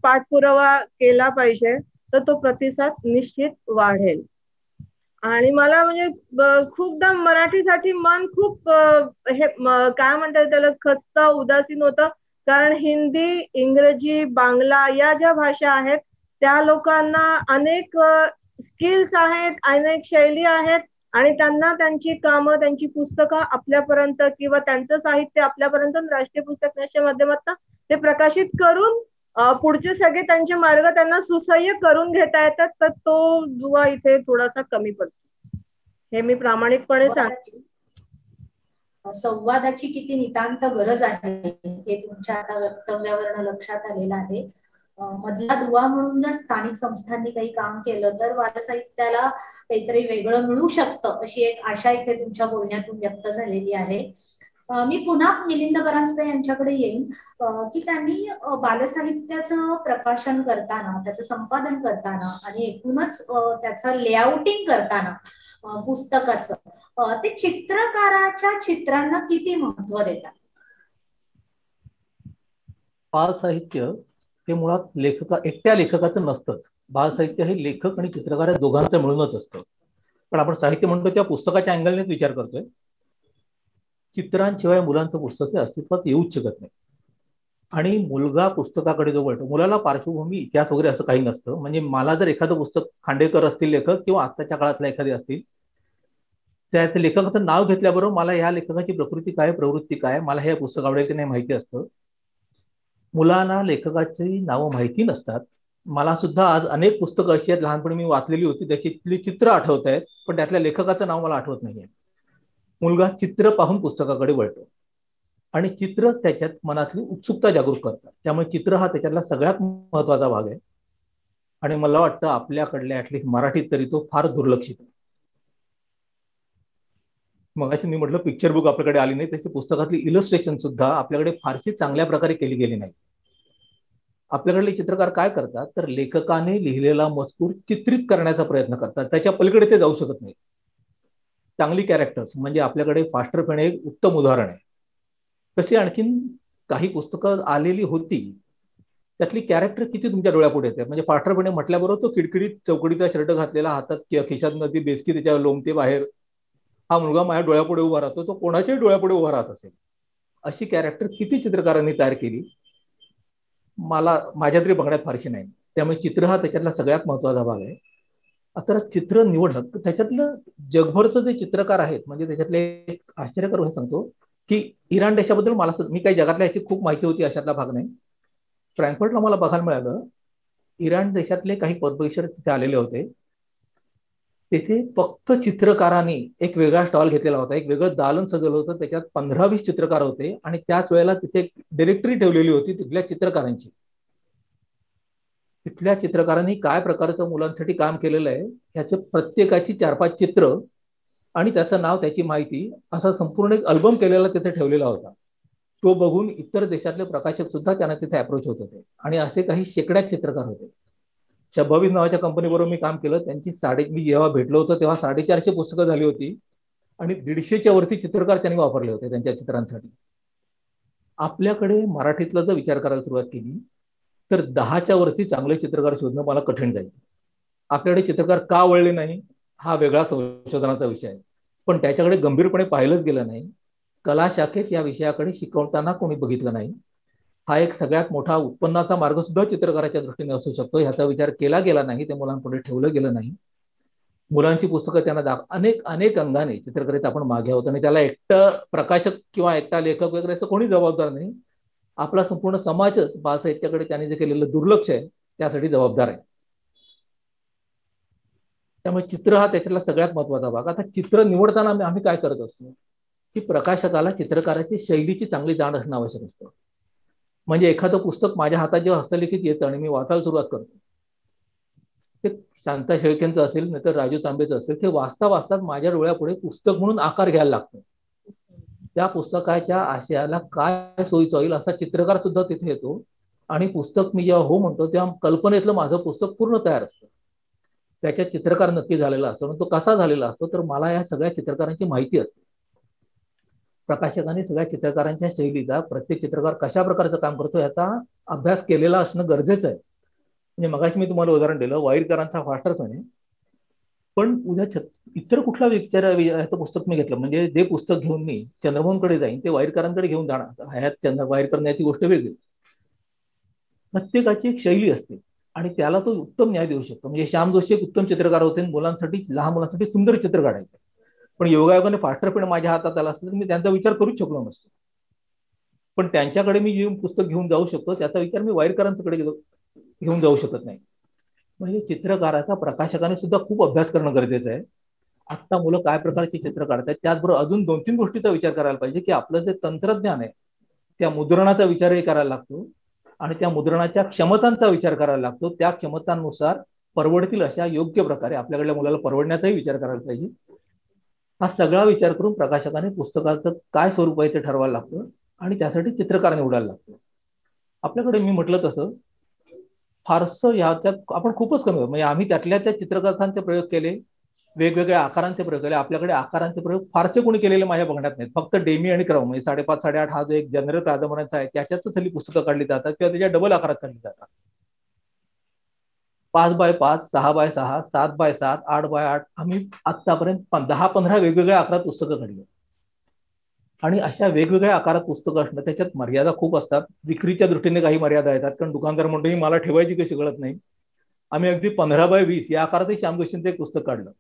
पाठपुरावा केला पाहिजे, तर तो प्रतिसाद निश्चित वाढेल. आणि मला म्हणजे खूपदा मराठीसाठी मन खूप हे काय म्हणतात त्याला खचतं, उदासीन होतं, कारण हिंदी, इंग्रजी, बांगला या ज्या भाषा आहेत त्या लोकांना अनेक स्किल्स आहेत, अनेक शैली आहेत आणि त्यांना त्यांची कामं, त्यांची पुस्तकं आपल्यापर्यंत किंवा त्यांचं साहित्य आपल्यापर्यंत राष्ट्रीय पुस्तक न्यासच्या माध्यमातून ते प्रकाशित करून पुढचे सगळे त्यांचे मार्ग त्यांना सुसह्य करून घेता येतात. तर तो दुवा इथे थोडासा कमी पडतो, हे मी प्रामाणिकपणे सांगते. संवादाची किती नितांत गरज आहे हे तुमच्या आता वक्तव्यावरून लक्षात आलेलं आहे. मधला दुवा म्हणून जर स्थानिक संस्थांनी काही काम केलं तर बालसाहित्याला काहीतरी वेगळं मिळू शकतं अशी एक आशा इथे तुमच्या बोलण्यातून व्यक्त झालेली आहे. मी पुन्हा मिलिंद परांजपे यांच्याकडे येईन की त्यांनी बालसाहित्याचं प्रकाशन करताना, त्याचं संपादन करताना आणि एकूणच त्याचं लेआउटिंग करताना पुस्तकाचं ते चित्रकाराच्या चित्रांना किती महत्व देतात? बालसाहित्य हे मुळात एकट्या लेखकाचं नसतंच. बालसाहित्य हे लेखक आणि चित्रकार दोघांचं मिळूनच असतं. पण आपण साहित्य म्हणतो त्या पुस्तकाच्या अँगलनेच विचार करतोय. चित्रांशिवाय मुलांचं पुस्तक हे अस्तित्वात येऊच शकत नाही. आणि मुलगा पुस्तकाकडे जो वळतो, मुलाला पार्श्वभूमी इतिहास वगैरे असं काही नसतं. म्हणजे मला जर एखादं पुस्तक खांडेकर असतील लेखक किंवा आत्ताच्या काळातला एखादे असतील, त्या लेखकाचं नाव घेतल्याबरोबर मला या लेखकाची प्रकृती काय, प्रवृत्ती काय, मला हे पुस्तक आवडेल की नाही माहिती असतं. मुलांना लेखकाची नावं माहिती नसतात. मला सुद्धा आज अनेक पुस्तकं अशी आहेत लहानपणी मी वाचलेली होती त्याची चित्र आठवत आहेत, पण त्यातल्या लेखकाचं नाव मला आठवत नाहीये. मुलगा चित्र पाहून पुस्तकाकडे वळतो आणि चित्रच त्याच्यात मनातली उत्सुकता जागृत करतात. त्यामुळे चित्र हा त्याच्यातला सगळ्यात महत्वाचा भाग आहे. आणि मला वाटतं आपल्याकडल्या ऍटलिस्ट मराठीत तरी तो फार दुर्लक्षित आहे. मगाशी मी म्हटलं पिक्चर बुक आपल्याकडे आली नाही, त्याची पुस्तकातली इलस्ट्रेशन सुद्धा आपल्याकडे फारशी चांगल्या प्रकारे केली गेली नाही. आपल्याकडले चित्रकार काय करतात तर लेखकाने लिहिलेला मजकूर चित्रित करण्याचा प्रयत्न करतात, त्याच्या पलीकडे ते जाऊ शकत नाही. चांगली कॅरेक्टर्स म्हणजे आपल्याकडे फास्टर फेणे एक उत्तम उदाहरण आहे. तशी आणखीन काही पुस्तकं आलेली होती, त्यातली कॅरेक्टर किती तुमच्या डोळ्यापुढे येते. म्हणजे फास्टर फेणे म्हटल्याबरोबर तो किडकिडीत चौकडीचा शर्ट घातलेला, हातात खिशात नदी बेसकी त्याच्या लोमते बाहेर, हा मुलगा माझ्या डोळ्यापुढे उभा राहतो, तो कोणाच्याही डोळ्यापुढे उभा राहत असेल. अशी कॅरेक्टर किती चित्रकारांनी तयार केली माझ्या तरी बघण्यात फारशी नाही. त्यामुळे चित्र हा त्याच्यातला सगळ्यात महत्वाचा भाग आहे. आता चित्र निवडणं त्याच्यातलं जगभरचं जे चित्रकार आहेत, म्हणजे त्याच्यातले एक आश्चर्यकर सांगतो की इराण देशाबद्दल मी काही जगातल्या याची खूप माहिती होती अशातला भाग नाही. फ्रँकफर्टला मला बघायला मिळालं, इराण देशातले काही पदवीधर तिथे आलेले होते. तिथे फक्त चित्रकारांनी एक वेगळा स्टॉल घेतलेला होता, एक वेगळं दालन सजवलं होतं, त्याच्यात 15-20 चित्रकार होते आणि त्याच वेळेला तिथे डिरेक्टरी ठेवलेली होती तिथल्या चित्रकारांची. तिथल्या चित्रकारांनी काय प्रकारचं मुलांसाठी काम केलेलं आहे याचे प्रत्येकाची 4-5 चित्र आणि त्याचं नाव, त्याची माहिती, असा संपूर्ण एक अल्बम केलेला तिथे ठेवलेला होता. तो बघून इतर देशातले प्रकाशक सुद्धा त्यांना तिथे अप्रोच होत होते आणि असे काही शेकड्यात चित्रकार होते. शबावीज नावाच्या कंपनीबरोबर मी काम केलं, त्यांची मी जेव्हा भेटलो होतो तेव्हा 450 पुस्तकं झाली होती आणि 150च्या वरती चित्रकार त्यांनी वापरले होते त्यांच्या चित्रांसाठी. आपल्याकडे मराठीतला जर विचार करायला सुरुवात केली तर 10च्या वरती चांगले चित्रकार शोधणं मला कठीण जाईल. आपल्याकडे चित्रकार का वळले नाही हा वेगळा संशोधनाचा विषय आहे, पण त्याच्याकडे गंभीरपणे पाहिलंच गेलं नाही. कला शाखेत या विषयाकडे शिकवताना कोणी बघितलं नाही. हा एक सगळ्यात मोठा उत्पन्नाचा मार्ग सुद्धा चित्रकाराच्या दृष्टीने असू शकतो, ह्याचा विचार केला गेला नाही, ते मुलांपुढे ठेवलं गेलं नाही. मुलांची पुस्तकं त्यांना अनेक अनेक अंगाने चित्रकलेत आपण मागे आहोत आणि त्याला एकटं प्रकाशक किंवा एकटा लेखक वगैरे असं कोणी जबाबदार नाही. आपला संपूर्ण समाजच बालसाहित्याकडे त्यांनी जे केलेलं दुर्लक्ष आहे त्यासाठी जबाबदार आहे. त्यामुळे चित्र हा त्याच्यातला सगळ्यात महत्वाचा भाग. आता चित्र निवडताना आम्ही काय करत असतो की प्रकाशकाला चित्रकाराची शैलीची चांगली जाण असणं आवश्यक असतं. म्हणजे एखादं पुस्तक माझ्या हातात जेव्हा हस्तलिखित येतं आणि मी वाचायला सुरुवात करतो, ते शांता शेळकेंचं असेल नाही तर राजू तांबेचं असेल, ते वाचता वाचताच माझ्या डोळ्यापुढे पुस्तक म्हणून आकार घ्यायला लागतं. त्या पुस्तकाच्या आशयाला काय सोयीचं होईल असा चित्रकार सुद्धा तिथे येतो आणि पुस्तक मी जेव्हा हो म्हणतो तेव्हा कल्पनेतलं माझं पुस्तक पूर्ण तयार असतं. त्याच्यात चित्रकार नक्की झालेला असतो. तो कसा झालेला असतो तर मला या सगळ्या चित्रकारांची माहिती असते. प्रकाशकांनी सगळ्या चित्रकारांच्या शैलीचा, प्रत्येक चित्रकार कशा प्रकारचं काम करतो याचा अभ्यास केलेला असणं गरजेचं आहे. म्हणजे मगाशी मी तुम्हाला उदाहरण दिलं वाईरकरांचा फास्टरपणे, पण उद्या इतर कुठला याचं पुस्तक मी घेतलं म्हणजे जे पुस्तक घेऊन मी चंद्रमोहनकडे जाईन ते वाईरकरांकडे घेऊन जाणार. ह्यात वाईरकर याची गोष्ट वेगळी. प्रत्येकाची एक शैली असते आणि त्याला तो उत्तम न्याय देऊ शकतो. म्हणजे श्याम जोशी एक उत्तम चित्रकार होते, मुलांसाठी लहान मुलांसाठी सुंदर चित्र काढायचे, पण योगायोगाने फास्टरपणे माझ्या हातात आला असतं तर मी त्यांचा विचार करूच शकलो नसतो. पण त्यांच्याकडे मी जे पुस्तक घेऊन जाऊ शकतो त्याचा विचार मी वाईरकरांकडे घेऊन जाऊ शकत नाही. म्हणजे चित्रकाराचा प्रकाशकाने सुद्धा खूप अभ्यास करणं गरजेचं आहे. आत्ता मुलं काय प्रकारची चित्र काढतात त्याचबरोबर अजून 2-3 गोष्टीचा विचार करायला पाहिजे की आपलं जे तंत्रज्ञान आहे त्या मुद्रणाचा विचारही करायला लागतो आणि त्या मुद्रणाच्या क्षमतांचा विचार करायला लागतो. त्या क्षमतांनुसार परवडतील अशा योग्य प्रकारे आपल्याकडल्या मुलाला परवडण्याचाही विचार करायला पाहिजे. हा सगळा विचार करून प्रकाशकाने पुस्तकाचं काय स्वरूप आहे ते ठरवायला लागतं आणि त्यासाठी चित्रकार निवडायला लागतो. आपल्याकडे मी म्हटलं तसं फारसं याच्यात आपण खूपच कमी, म्हणजे आम्ही त्यातल्या त्या चित्रकारांचे प्रयोग केले, वेगवेगळ्या आकारांचे प्रयोग केले. आपल्याकडे आकारांचे प्रयोग फारसे कोणी केलेले माझ्या बघण्यात नाहीत. फक्त डेमी आणि क्रम म्हणजे 5.5-8.5 हा जो एक जनरल कादंबऱ्यांचा आहे त्याच्यातच हल्ली पुस्तकं काढली जातात किंवा त्याच्या डबल आकारात काढली जातात. 5x5, 6x6, 7x7, 8x8 आम्ही आतापर्यंत 10-15 वेगवेगळ्या आकारात पुस्तकं काढली आणि अशा वेगवेगळ्या आकारात पुस्तकं असणं त्याच्यात मर्यादा खूप असतात. विक्रीच्या दृष्टीने काही मर्यादा येतात, कारण दुकानदार म्हणतो मला ठेवायची कशी कळत नाही. आम्ही अगदी 15x20 या आकारातही श्याम जोशींचं एक पुस्तक काढलं.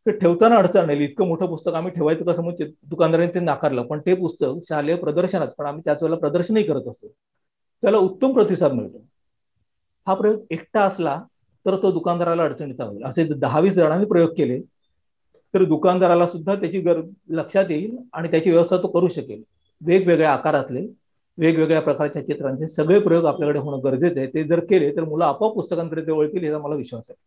ते ठेवताना अडचण नाही, इतकं मोठं पुस्तक आम्ही ठेवायचं कसं म्हणून दुकानदारांनी ते नाकारलं. पण ते पुस्तक शालेय प्रदर्शनात, पण आम्ही त्याच वेळेला प्रदर्शनही करत असतो, त्याला उत्तम प्रतिसाद मिळतो. हा प्रयोग एकटा असला तर तो दुकानदाराला अडचणीचा होईल. असे 10-20 जणांनी प्रयोग केले तर दुकानदाराला सुद्धा त्याची लक्षात येईल आणि त्याची व्यवस्था तो करू शकेल. वेगवेगळ्या आकारातले वेगवेगळ्या प्रकारच्या चित्रांचे सगळे प्रयोग आपल्याकडे होणं गरजेचं आहे. ते जर केले तर मुलं आपोआप पुस्तकांकडे ते वळतील याचा मला विश्वास आहे.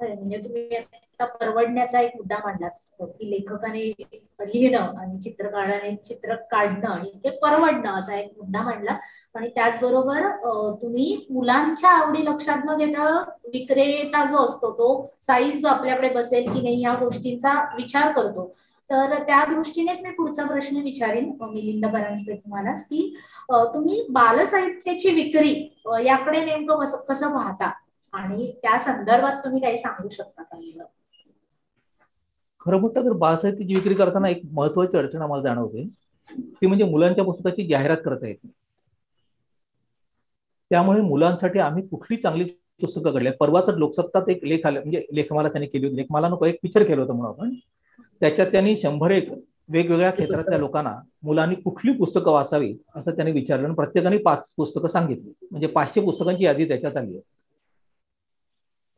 म्हणजे तुम्ही आता परवडण्याचा एक मुद्दा मांडलात की लेखकाने लिहिणं आणि चित्र काढणं आणि ते परवडणं असा एक मुद्दा मांडला. आणि त्याचबरोबर तुम्ही मुलांच्या आवडी लक्षात न घेता विक्रेता जो असतो तो साईज आपल्याकडे बसेल की नाही या गोष्टींचा विचार करतो. तर त्या दृष्टीनेच मी पुढचा प्रश्न विचारेन मिलिंद परांजपे तुम्हालाच की तुम्ही बालसाहित्याची विक्री याकडे नेमकं कसं पाहता आणि त्या संदर्भात तुम्ही काही सांगू शकता का? खरं म्हटलं तर बालसाहित्याची विक्री करताना एक महत्वाची अडचण आम्हाला जाणवते, ती म्हणजे मुलांच्या पुस्तकाची जाहिरात करता येत नाही. त्यामुळे मुलांसाठी आम्ही कुठली चांगली पुस्तकं काढली. परवाच लोकसत्तात एक लेख आला, म्हणजे लेखमाला त्यांनी केली होती. लेखमाला नको एक पिक्चर केलं होतं म्हणून आपण. त्याच्यात त्यांनी 101 वेगवेगळ्या क्षेत्रातल्या लोकांना मुलांनी कुठली पुस्तकं वाचावी असं त्यांनी विचारलं आणि प्रत्येकाने 5 पुस्तकं सांगितली. म्हणजे 500 पुस्तकांची यादी त्याच्यात आली आहे.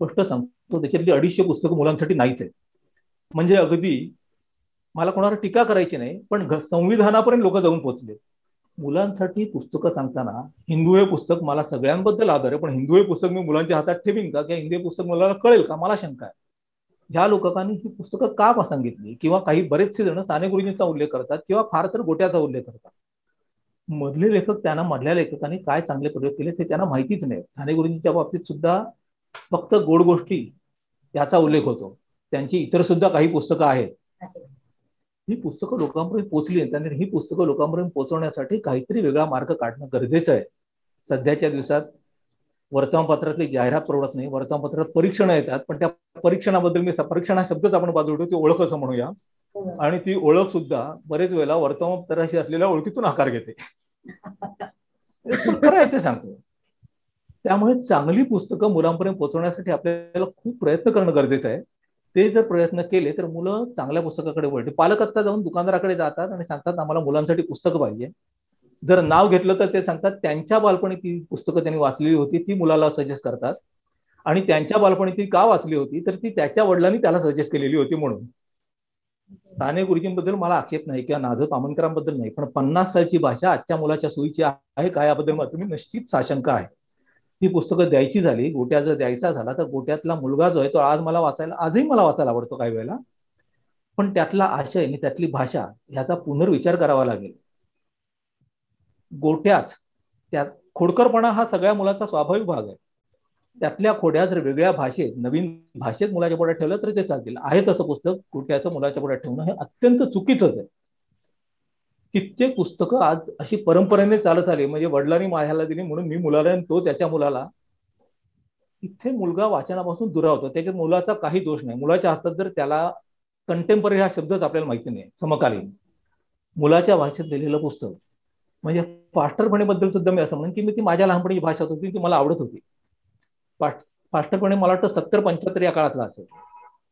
गोष्ट सांगतो त्याच्यातली 250 पुस्तकं मुलांसाठी नाहीच आहे. म्हणजे अगदी मला कोणावर टीका करायची नाही, पण संविधानापर्यंत लोक जाऊन पोहोचले. मुलांसाठी पुस्तकं सांगताना हिंदू हे पुस्तक, मला सगळ्यांबद्दल आदर आहे, पण हिंदू हे पुस्तक मी मुलांच्या हातात ठेवीन का? किंवा हिंदू हे पुस्तक मुलाला कळेल का? मला शंका आहे. ह्या लोकांनी ही पुस्तकं का सांगितली? किंवा काही बरेचसे जण साने गुरुजींचा उल्लेख करतात किंवा फार तर गोट्याचा उल्लेख करतात. मधले लेखक त्यांना मधल्या लेखकांनी काय चांगले प्रयोग केले ते त्यांना माहितीच नाही. साने गुरुजींच्या बाबतीत सुद्धा फक्त गोड गोष्टी याचा उल्लेख होतो. त्यांची इतर सुद्धा काही पुस्तकं आहेत. ही पुस्तकं लोकांपर्यंत पोहोचली, त्यांनी ही पुस्तकं लोकांपर्यंत पोहोचवण्यासाठी काहीतरी वेगळा मार्ग काढणं गरजेचं आहे. सध्याच्या दिवसात वर्तमानपत्रातली जाहिरात परवडत नाही. वर्तमानपत्रात परीक्षणं येतात, पण त्या परीक्षणाबद्दल मी परीक्षण हा शब्दच आपण बाजूला ठेवतो, ओळख असं म्हणूया. आणि ती ओळख सुद्धा बरेच वेळेला वर्तमानपत्राशी असलेल्या ओळखीतून आकार घेते. खरं आहे ते सांगतो. त्यामुळे चांगली पुस्तकं मुलांपर्यंत पोहोचवण्यासाठी आपल्याला खूप प्रयत्न करणं गरजेचं आहे. ते जर प्रयत्न केले तर मुलं चांगल्या पुस्तकाकडे वळते. पालक आता जाऊन दुकानदाराकडे जातात आणि सांगतात आम्हाला मुलांसाठी पुस्तकं पाहिजे. जर नाव घेतलं तर ते सांगतात त्यांच्या बालपणी ती पुस्तकं त्यांनी वाचलेली होती ती मुलाला सजेस्ट करतात, आणि त्यांच्या बालपणी ती का वाचली होती तर ती त्याच्या वडिलांनी त्याला सजेस्ट केलेली होती म्हणून. साने गुरुजींबद्दल मला आक्षेप नाही किंवा नाझर पामनकरांबद्दल नाही, पण 50 सालची भाषा आजच्या मुलाच्या सोयीची आहे का याबद्दल मला तुम्ही निश्चित साशंका आहे. ती पुस्तकं द्यायची झाली, गोट्या जर द्यायचा झाला तर गोट्यातला मुलगा जो आहे तो आज मला वाचायला, आजही मला वाचायला आवडतो काही वेळेला, पण त्यातला आशय आणि त्यातली भाषा ह्याचा पुनर्विचार करावा लागेल. गोट्यात त्यात खोडकरपणा हा सगळ्या मुलाचा स्वाभाविक भाग आहे. त्यातल्या खोड्या जर वेगळ्या भाषेत नवीन भाषेत मुलाच्या पुढ्यात ठेवलं तरी ते चालतील. आहे तसं पुस्तक गोट्याचं मुलाच्या पुढ्यात ठेवणं हे अत्यंत चुकीचंच आहे. कित्येक पुस्तकं आज अशी परंपरेने चालत आली, म्हणजे वडिलांनी माझ्याला दिली म्हणून मी मुलाला आणि तो त्याच्या मुलाला. इथे मुलगा वाचनापासून दुरावतो. त्याच्यात मुलाचा काही दोष नाही. मुलाच्या हातात जर त्याला कंटेम्पररी हा शब्दच आपल्याला माहिती नाही, समकालीन मुलाच्या भाषेत लिहिलेलं पुस्तक म्हणजे फास्टरपणेबद्दल सुद्धा मी असं म्हणेन की मी ती माझ्या लहानपणीची भाषा होती ती मला आवडत होती. फास्टरपणे मला वाटतं 70-75 या काळातला असेल.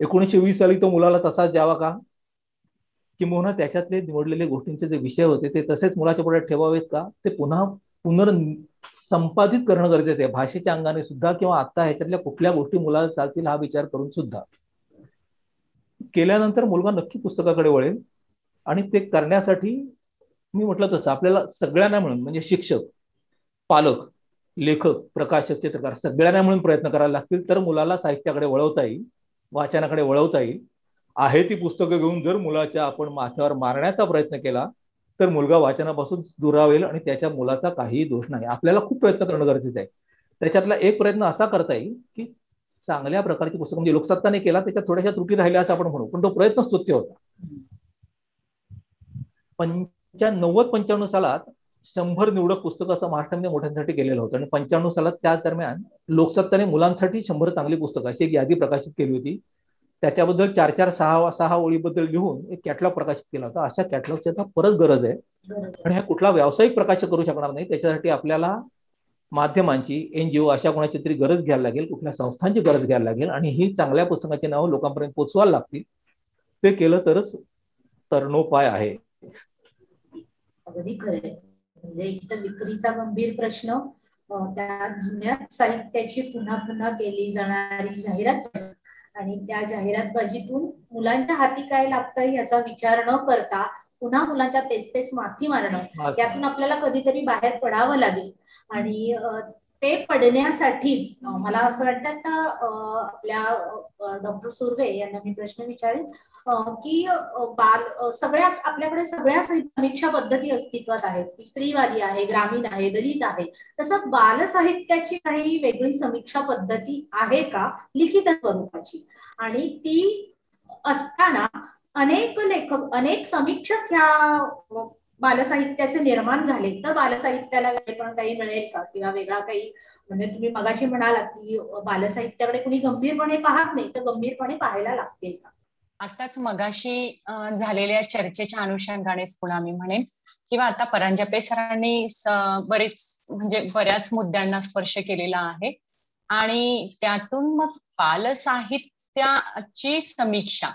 1920 साली तो मुलाला तसाच द्यावा का, किंवा त्याच्यातले निवडलेले गोष्टींचे जे विषय होते ते तसेच मुलाच्या पुढे ठेवावेत का, ते पुन्हा पुनर्संपादित करणं गरजेचं आहे भाषेच्या अंगाने सुद्धा, किंवा आता ह्याच्यातल्या कुठल्या गोष्टी मुलाला चालतील हा विचार करून सुद्धा केल्यानंतर मुलगा नक्की पुस्तकाकडे वळेल. आणि ते करण्यासाठी मी म्हटलं तसं आपल्याला सगळ्यांना मिळून, म्हणजे शिक्षक, पालक, लेखक, प्रकाशक, चित्रकार सगळ्यांना मिळून प्रयत्न करायला लागतील तर मुलाला साहित्याकडे वळवता येईल, वाचनाकडे वळवता येईल. आहे ती पुस्तकं घेऊन जर मुलाच्या आपण माथ्यावर मारण्याचा प्रयत्न केला तर मुलगा वाचनापासून दुरावेल आणि त्याच्या मुलाचा काहीही दोष नाही. आपल्याला खूप प्रयत्न करणं गरजेचं आहे. त्याच्यातला एक प्रयत्न असा करता येईल की चांगल्या प्रकारची पुस्तकं, म्हणजे लोकसत्ताने केला त्याच्यात थोड्याशा त्रुटी राहिल्या असं आपण म्हणू, पण तो प्रयत्न स्तुत्य होता. 90-95 सालात 100 निवडक पुस्तकं असं महाराष्ट्रामध्ये मोठ्यांसाठी केलेलं होतं, आणि 95 सालात त्या दरम्यान लोकसत्ताने मुलांसाठी 100 चांगली पुस्तकं अशी एक यादी प्रकाशित केली होती. त्याच्याबद्दल 4-4-6 ओळीबद्दल लिहून एक कॅटलॉग प्रकाशित केला होता. अशा कॅटलॉगची आता परत गरज आहे, आणि हा कुठला व्यावसायिक प्रकाशक करू शकणार नाही. त्याच्यासाठी आपल्याला माध्यमांची, NGO अशा कोणाची तरी गरज घ्यायला लागेल, कुठल्या संस्थांची गरज घ्यायला लागेल, आणि ही चांगल्या पुस्तकाची नावं लोकांपर्यंत पोचवायला लागतील. ते केलं तरच तरणोपाय आहे. अगदी खरंय. म्हणजे एक तर विक्रीचा गंभीर प्रश्न, त्या जुन्या साहित्याची पुन्हा पुन्हा केली जाणारी जाहिरात, आणि त्या जाहिरातबाजीतून मुलांच्या हाती काय लागतं याचा विचार न करता पुन्हा मुलांच्या तेच माथी मारणं, यातून आपल्याला कधीतरी बाहेर पडावं लागेल. आणि ते पडण्यासाठीच मला असं वाटतं का आपल्या डॉक्टर सुर्वे यांना मी प्रश्न विचारेन की सगळ्या आपल्याकडे सगळ्या समीक्षा पद्धती अस्तित्वात आहेत. स्त्रीवादी आहे, ग्रामीण आहे, दलित आहे. तसं बाल साहित्याची काही वेगळी समीक्षा पद्धती आहे का लिखित स्वरूपाची, आणि ती असताना अनेक लेखक, अनेक समीक्षक ह्या बालसाहित्याचे निर्माण झाले तर बालसाहित्याला पण काही मिळेल का, किंवा वेगळा काही, म्हणजे तुम्ही मगाशी म्हणालात की बालसाहित्याकडे कुणी गंभीरपणे पाहत नाही तर गंभीरपणे पाहायला लागतील का? आताच मगाशी झालेल्या चर्चेच्या अनुषंगानेच पुन्हा मी म्हणेन, किंवा आता परांजपे सरांनी बऱ्याच मुद्द्यांना स्पर्श केलेला आहे, आणि त्यातून मग बालसाहित्याची समीक्षा,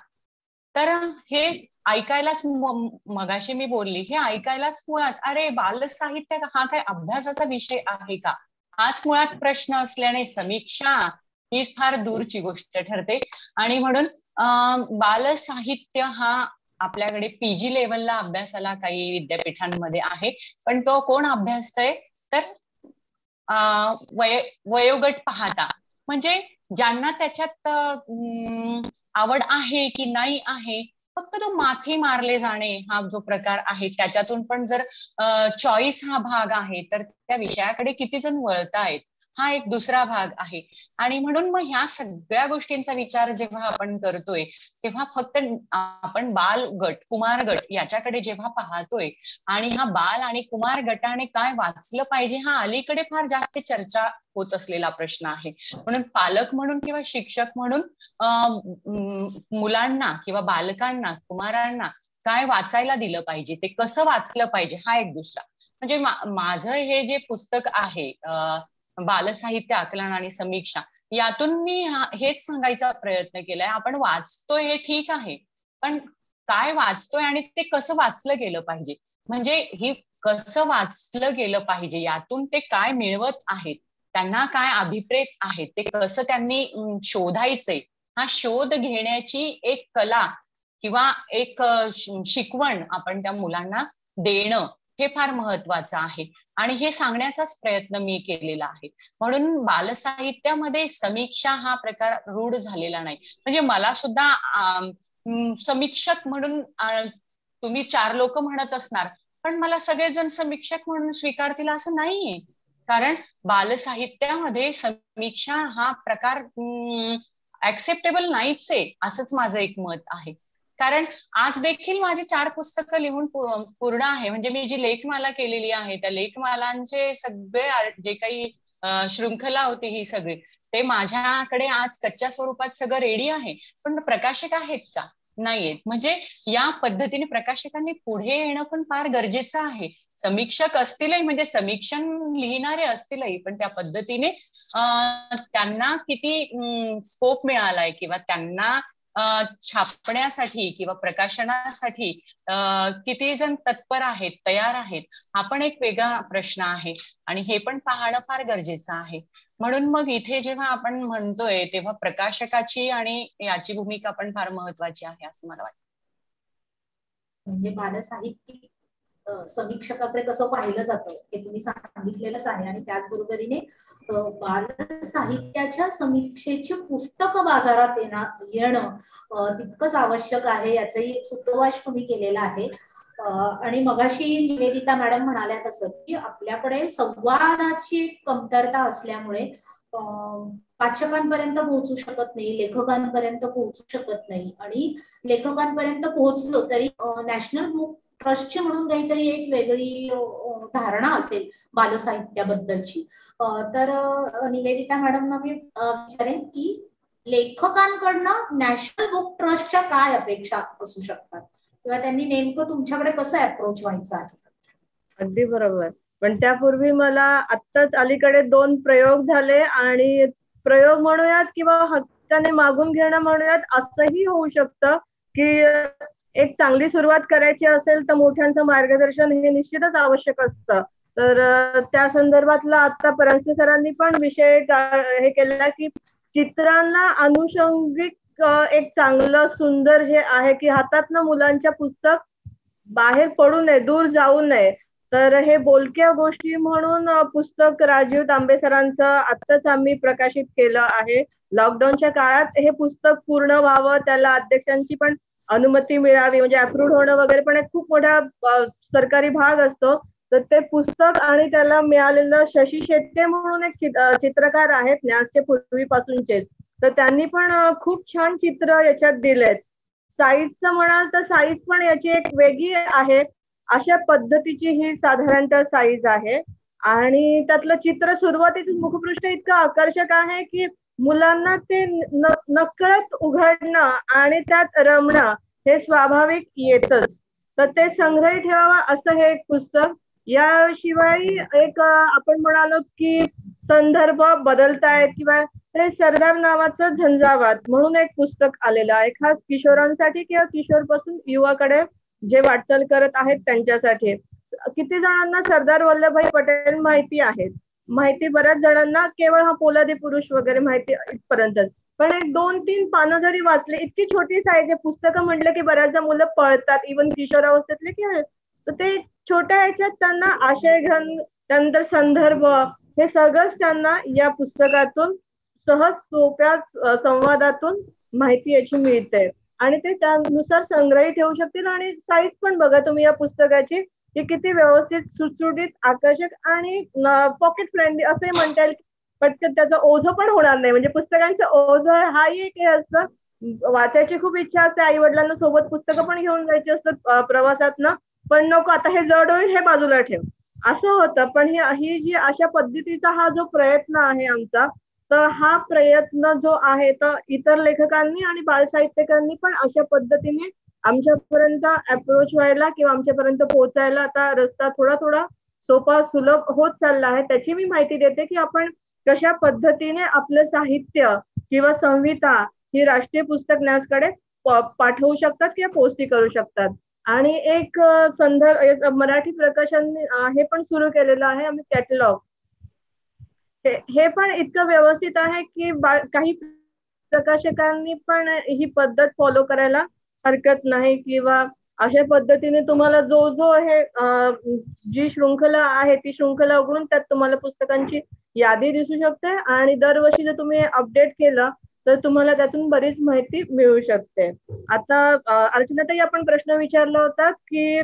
तर हे ऐकायलाच, मगाशी मी बोलली, हे ऐकायलाच मुळात अरे बालसाहित्य हा काय अभ्यासाचा विषय आहे का, हाच मुळात प्रश्न असल्याने समीक्षा ही फार दूरची गोष्ट ठरते. आणि म्हणून बालसाहित्य हा आपल्याकडे PG लेव्हलला अभ्यासाला काही विद्यापीठांमध्ये आहे, पण तो कोण अभ्यासतय तर वयोगट पाहता, म्हणजे ज्यांना त्याच्यात आवड आहे की नाही आहे, फक्त तो माथी मारले जाणे हा जो प्रकार आहे त्याच्यातून पण जर चॉईस हा भाग आहे तर त्या विषयाकडे किती जण वळतायत. हा एक दुसरा भाग आहे. आणि म्हणून मग ह्या सगळ्या गोष्टींचा विचार जेव्हा आपण करतोय तेव्हा फक्त आपण बाल गट, कुमार गट याच्याकडे जेव्हा पाहतोय आणि हा बाल आणि कुमार गटाने काय वाचलं पाहिजे हा अलीकडे फार जास्त चर्चा होत असलेला प्रश्न आहे. म्हणून पालक म्हणून किंवा शिक्षक म्हणून मुलांना किंवा बालकांना, कुमारांना काय वाचायला दिलं पाहिजे, ते कसं वाचलं पाहिजे हा एक दुसरा. म्हणजे माझं हे जे पुस्तक आहे बालसाहित्य आकलन आणि समीक्षा, यातून मी हेच सांगायचा प्रयत्न केलाय, आपण वाचतोय हे ठीक आहे, पण काय वाचतोय आणि ते कसं वाचलं गेलं पाहिजे, म्हणजे ही कसं वाचलं गेलं पाहिजे, यातून ते काय मिळवत आहेत, त्यांना काय अभिप्रेत आहेत, ते कसं त्यांनी शोधायचंय, हा शोध घेण्याची एक कला किंवा एक शिकवण आपण त्या मुलांना देणं हे फार महत्वाचं आहे. आणि हे सांगण्याचाच प्रयत्न मी केलेला आहे. म्हणून बालसाहित्यामध्ये समीक्षा हा प्रकार रूढ झालेला नाही. म्हणजे मला सुद्धा समीक्षक म्हणून तुम्ही 4 लोक म्हणत असणार, पण मला सगळेजण समीक्षक म्हणून स्वीकारतील असं नाहीये. कारण बालसाहित्यामध्ये समीक्षा हा प्रकार ऍक्सेप्टेबल नाहीच आहे, असंच माझं एक मत आहे. कारण आज देखील माझी 4 पुस्तकं लिहून पूर्ण आहे. म्हणजे मी जी लेखमाला केलेली आहे त्या लेखमालांचे सगळे जे काही शृंखला होती ही सगळी, ते माझ्याकडे आज कच्च्या स्वरूपात सगळं रेडी आहे. पण प्रकाशक आहेत का? नाहीयेत. म्हणजे या पद्धतीने प्रकाशकांनी पुढे येणं पण फार गरजेचं आहे. समीक्षक असतीलही, म्हणजे समीक्षण लिहिणारे असतीलही, पण त्या पद्धतीने त्यांना किती स्कोप मिळालाय किंवा त्यांना छापण्यासाठी किंवा प्रकाशनासाठी किती जण तत्पर आहेत, तयार आहेत, हा पण एक वेगळा प्रश्न आहे. आणि हे पण पाहणं फार गरजेचं आहे. म्हणून मग इथे जेव्हा आपण म्हणतोय तेव्हा प्रकाशकाची आणि याची भूमिका पण फार महत्वाची आहे असं मला वाटतं. म्हणजे बालसाहित्यिक समीक्षकाकडे कसं पाहिलं जातं हे तुम्ही सांगितलेलंच आहे. आणि त्याचबरोबरीने बालसाहित्याच्या समीक्षेची पुस्तकं बाजारात येणं तितकंच आवश्यक आहे, याचंही एक सूत्रवाच तुम्ही केलेला आहे. आणि मगाशी निवेदिता मॅडम म्हणाल्या तसं की आपल्याकडे संवादाची कमतरता असल्यामुळे वाचकांपर्यंत पोहोचू शकत नाही, लेखकांपर्यंत पोहोचू शकत नाही. आणि लेखकांपर्यंत पोहोचलो तरी नॅशनल बुक ट्रस्टची म्हणून काहीतरी एक वेगळी धारणा असेल बालसाहित्याबद्दलची. तर निवेदिता मॅडमना मी विचारेन की लेखकांकडनं नॅशनल बुक ट्रस्टच्या काय अपेक्षा असू शकतात किंवा त्यांनी नेमकं तुमच्याकडे कसं अप्रोच व्हायचं आहे? अगदी बरोबर. पण त्यापूर्वी मला आत्ताच अलीकडे 2 प्रयोग झाले, आणि प्रयोग म्हणूयात किंवा हक्काने मागून घेणं म्हणूयात, असंही होऊ शकतं की एक चांगली सुरुवात करायची असेल तर मोठ्यांचं मार्गदर्शन हे निश्चितच आवश्यक असतं. तर त्या संदर्भातला आता परांजपे सरांनी पण विषय हे केलेला की चित्रांना अनुषंगिक एक चांगलं सुंदर जे आहे की हातातनं मुलांच्या पुस्तक बाहेर पडू नये, दूर जाऊ नये. तर हे बोलक्या गोष्टी म्हणून पुस्तक राजीव तांबे सरांचं आत्ताच आम्ही प्रकाशित केलं आहे. लॉकडाऊनच्या काळात हे पुस्तक पूर्ण व्हावं, त्याला अध्यक्षांची पण अनुमती मिळावी, म्हणजे अप्रूव्ह होणं वगैरे पण एक खूप मोठा सरकारी भाग असतो. तर ते पुस्तक आणि त्याला मिळालेलं शशी शेट्टे म्हणून एक चित्रकार आहेत न्यासचे पूर्वीपासूनचे, तर त्यांनी पण खूप छान चित्र याच्यात दिलेत. साईजचं म्हणाल तर साईज पण याची एक वेगळी आहे. अशा पद्धतीची ही साधारणतः साईज आहे. आणि त्यातलं चित्र सुरुवातीचं मुखपृष्ठ इतकं आकर्षक आहे की मुलांना ते नकळत उघडणं आणि त्यात रमणं हे स्वाभाविक येतच. तर ते संग्रही ठेवावं असं हे एक पुस्तक. याशिवाय एक आपण म्हणालो की संदर्भ बदलतायत किंवा हे सरदार नावाचं झंझावात म्हणून एक पुस्तक आलेलं आहे, खास किशोरांसाठी किंवा किशोरपासून युवाकडे जे वाटचाल करत आहेत त्यांच्यासाठी. किती जणांना सरदार वल्लभभाई पटेल माहिती आहेत, माहिती बऱ्याच जणांना केवळ हा पोलादी पुरुष वगैरे माहिती इथपर्यंतच. पण एक 2-3 पानं जरी वाचली, इतकी छोटी साईज आहे पुस्तकं, म्हटलं की बऱ्याचदा मुलं पळतात, इव्हन किशोरावस्थेतले की. तर ते छोट्या ह्याच्यात त्यांना आशय घन, त्यानंतर संदर्भ हे सगळंच त्यांना या पुस्तकातून सहज सोप्या संवादातून माहिती याची मिळते आणि ते त्यानुसार संग्रही ठेवू शकतील. आणि साईज पण बघा तुम्ही या पुस्तकाची, की किती व्यवस्थित, सुटसुटीत, आकर्षक आणि पॉकेट फ्रेंडली असे म्हणता येईल. पटकन त्याचं ओझं पण होणार नाही. म्हणजे पुस्तकांचं ओझं हाही एक हे असतं. वाचायची खूप इच्छा असते, आई वडिलांना सोबत पुस्तकं पण घेऊन जायची असतात प्रवासातनं, पण नको आता हे जड होईल, हे बाजूला ठेव, असं होतं. पण ही जी अशा पद्धतीचा हा जो प्रयत्न आहे आमचा, तर हा प्रयत्न जो आहे तर इतर लेखकांनी आणि बालसाहित्यकांनी पण अशा पद्धतीने आमच्यापर्यंत अप्रोच व्हायला किंवा आमच्यापर्यंत पोहोचायला आता रस्ता थोडा थोडा सोपा सुलभ होत चालला आहे. त्याची मी माहिती देते की आपण कशा पद्धतीने आपलं साहित्य किंवा संहिता ही राष्ट्रीय पुस्तक न्यासकडे पाठवू शकतात किंवा पोस्टी करू शकतात. आणि एक एक मराठी प्रकाशन हे पण सुरू केलेलं आहे आम्ही, कॅटलॉग. हे पण इतकं व्यवस्थित आहे की काही प्रकाशकांनी पण ही पद्धत फॉलो करायला हरकत नाही, किंवा अशा पद्धतीने तुम्हाला जो हे जी शृंखला आहे ती शृंखला उघडून त्यात तुम्हाला पुस्तकांची यादी दिसू शकते, आणि दरवर्षी जर तुम्ही अपडेट केलं तर तुम्हाला त्यातून बरीच माहिती मिळू शकते. आता अर्चनाताई, आपण प्रश्न विचारला होता की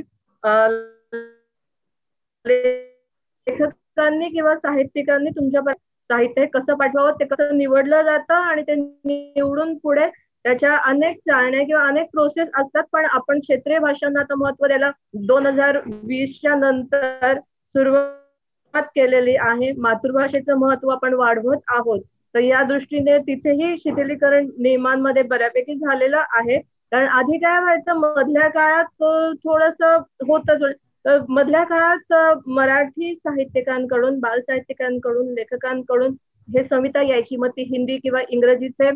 लेखकांनी किंवा साहित्यिकांनी तुमच्या साहित्य कसं पाठवावं, ते कसं निवडलं जातं, आणि ते निवडून पुढे त्याच्या अनेक चाळण्या किंवा अनेक प्रोसेस असतात. पण आपण क्षेत्रीय भाषांना आता महत्व द्यायला 2020च्या नंतर सुरुवात केलेली आहे. मातृभाषेचं महत्व आपण वाढवत आहोत. तर या दृष्टीने तिथेही शिथिलीकरण नियमांमध्ये बऱ्यापैकी झालेलं आहे. कारण आधी काय व्हायचं, मधल्या काळात थोडंसं होतं. तर मधल्या काळात मराठी साहित्यिकांकडून, बाल साहित्यिकांकडून, लेखकांकडून हे संहिता यायची. मग ती हिंदी किंवा इंग्रजीचे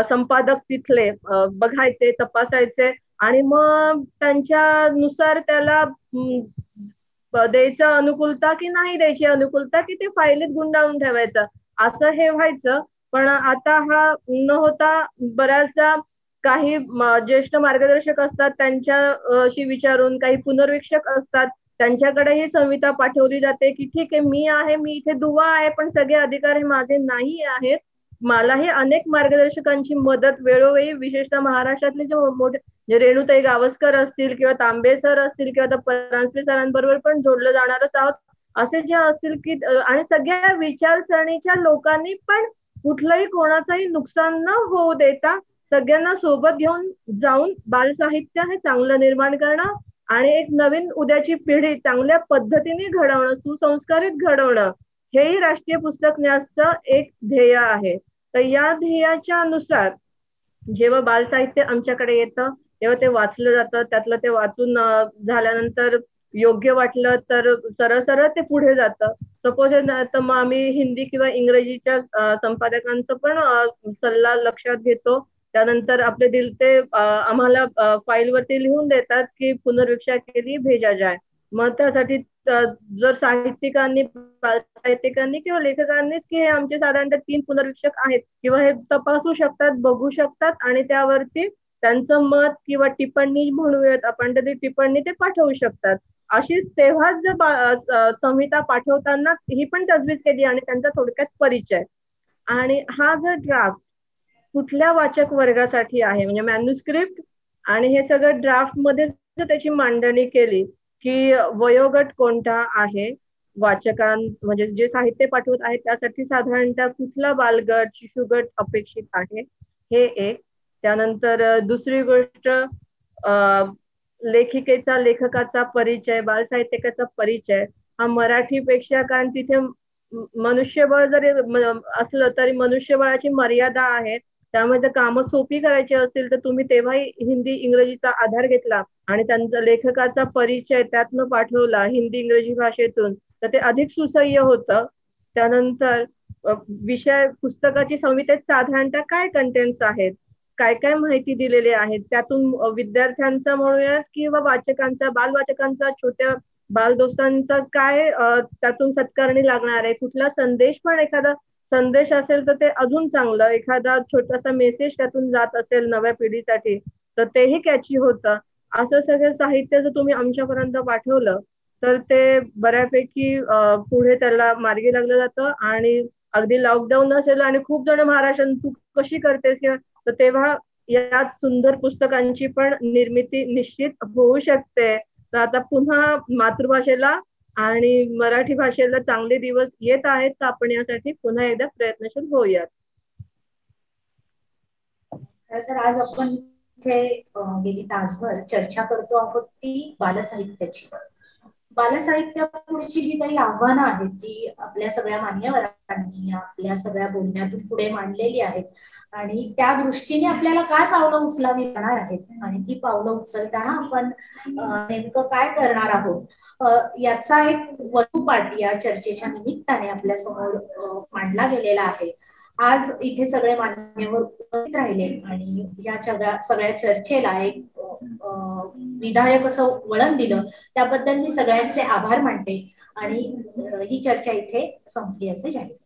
संपादक तिथले बघायचे, तपासायचे, आणि मग त्यांच्यानुसार त्याला द्यायचं अनुकूलता की नाही द्यायची अनुकूलता, की ते फाईलीत गुंडाळून ठेवायचं, असं हे व्हायचं. पण आता हा न होता बऱ्याचदा काही ज्येष्ठ मार्गदर्शक असतात त्यांच्याशी विचारून, काही पुनर्वीक्षक असतात त्यांच्याकडे ही संहिता पाठवली जाते की ठीक आहे, मी इथे दुवा आहे, पण सगळे अधिकार हे माझे नाही आहेत. मलाही अनेक मार्गदर्शकांची मदत वेळोवेळी, विशेषतः महाराष्ट्रातले जे मोठे रेणुताई गावस्कर असतील किंवा तांबे सर असतील किंवा आता परांजपे सरांबरोबर पण जोडलं जाणारच आहोत, असे जे असतील की, आणि सगळ्या विचारसरणीच्या लोकांनी पण कुठलंही कोणाचंही नुकसान न होऊ देता सगळ्यांना सोबत घेऊन जाऊन बालसाहित्य हे चांगलं निर्माण करणं आणि एक नवीन उद्याची पिढी चांगल्या पद्धतीने घडवणं, सुसंस्कारित घडवणं, हेही राष्ट्रीय पुस्तक न्यासचं एक ध्येय आहे. तर या ध्येयाच्या नुसार जेव्हा बालसाहित्य आमच्याकडे येतं तेव्हा ते वाचलं जातं. त्यातलं ते वाचून झाल्यानंतर योग्य वाटलं तर सरळ ते पुढे जातं. सपोज तर मग आम्ही हिंदी किंवा इंग्रजीच्या संपादकांचं पण सल्ला लक्षात घेतो. त्यानंतर आपले दिल ते आम्हाला फाईलवरती लिहून देतात की पुनर्वीक्षा केली भेजा जाय. मग त्यासाठी जर साहित्यिकांनी, साहित्यिकांनी किंवा लेखकांनीच की हे आमचे साधारणतः 3 पुनर्वीक्षक आहेत किंवा हे तपासू शकतात, बघू शकतात, आणि त्यावरती त्यांचं मत किंवा टिप्पणी म्हणूयात आपण, तर ती टिप्पणी ते पाठवू शकतात. अशीच तेव्हाच जर संहिता पाठवताना ही पण तजवीज केली आणि त्यांचा थोडक्यात परिचय. आणि हा जर ड्राफ्ट कुठल्या वाचक वर्गासाठी आहे, म्हणजे मॅन्युस्क्रिप्ट, आणि हे सगळं ड्राफ्ट मध्ये त्याची मांडणी केली की वयोगट कोणता आहे वाचकां, म्हणजे जे साहित्य पाठवत आहेत त्यासाठी साधारणतः कुठला बालगट, शिशुगट अपेक्षित आहे, हे एक. त्यानंतर दुसरी गोष्ट, लेखिकेचा, लेखकाचा परिचय, बालसाहित्यकाचा परिचय हा मराठीपेक्षा, कारण तिथे मनुष्यबळ जरी असलं तरी मनुष्यबळाची मर्यादा आहे. त्यामध्ये कामं सोपी करायची असतील तर तुम्ही तेव्हाही हिंदी इंग्रजीचा आधार घेतला आणि त्यांचा लेखकाचा परिचय त्यातनं पाठवला हिंदी इंग्रजी भाषेतून, तर ते अधिक सुसह्य होतं. त्यानंतर विषय, पुस्तकाची संहितेत साधारणतः काय कंटेंट्स आहेत, काय काय माहिती दिलेली आहेत, त्यातून विद्यार्थ्यांचा म्हणूयात किंवा वाचकांचा, बालवाचकांचा, छोट्या बालदोस्तांचा काय त्यातून सत्कारणी लागणार आहे, कुठला संदेश, पण एखादा संदेश असेल तर ते अजून चांगलं, एखादा छोटासा मेसेज त्यातून जात असेल नव्या पिढीसाठी तर तेही कॅची होतं. असं सगळं साहित्य जर तुम्ही आमच्यापर्यंत पाठवलं तर ते बऱ्यापैकी पुढे त्याला मार्गी लागलं जातं. आणि अगदी लॉकडाऊन असेल आणि खूप जण महाराष्ट्रात तू कशी करतेस, तर तेव्हा यात सुंदर पुस्तकांची पण निर्मिती निश्चित होऊ शकते. तर आता पुन्हा मातृभाषेला आणि मराठी भाषेला चांगले दिवस येत आहेत, तर आपण यासाठी पुन्हा एकदा प्रयत्नशील होऊयात. तर आज आपण इथे गेली तासभर चर्चा करतो आहोत ती बालसाहित्याची. बालसाहित्यापुढची जी काही आव्हानं आहेत ती आपल्या सगळ्या मान्यवरांनी आपल्या सगळ्या बोलण्यातून पुढे मांडलेली आहेत आणि त्या दृष्टीने आपल्याला काय पावलं उचलावी लागणार आहेत आणि ती पावलं उचलताना आपण नेमकं काय करणार आहोत याचा एक वस्तुपाठ या चर्चेच्या निमित्ताने आपल्या समोर मांडला गेलेला आहे. आज इथे सगळे मान्यवर उपस्थित राहिले आणि या सगळ्या चर्चेला एक विधायक असं वळण दिलं त्याबद्दल मी सगळ्यांचे आभार मानते आणि ही चर्चा इथे संपली असे जाहीर.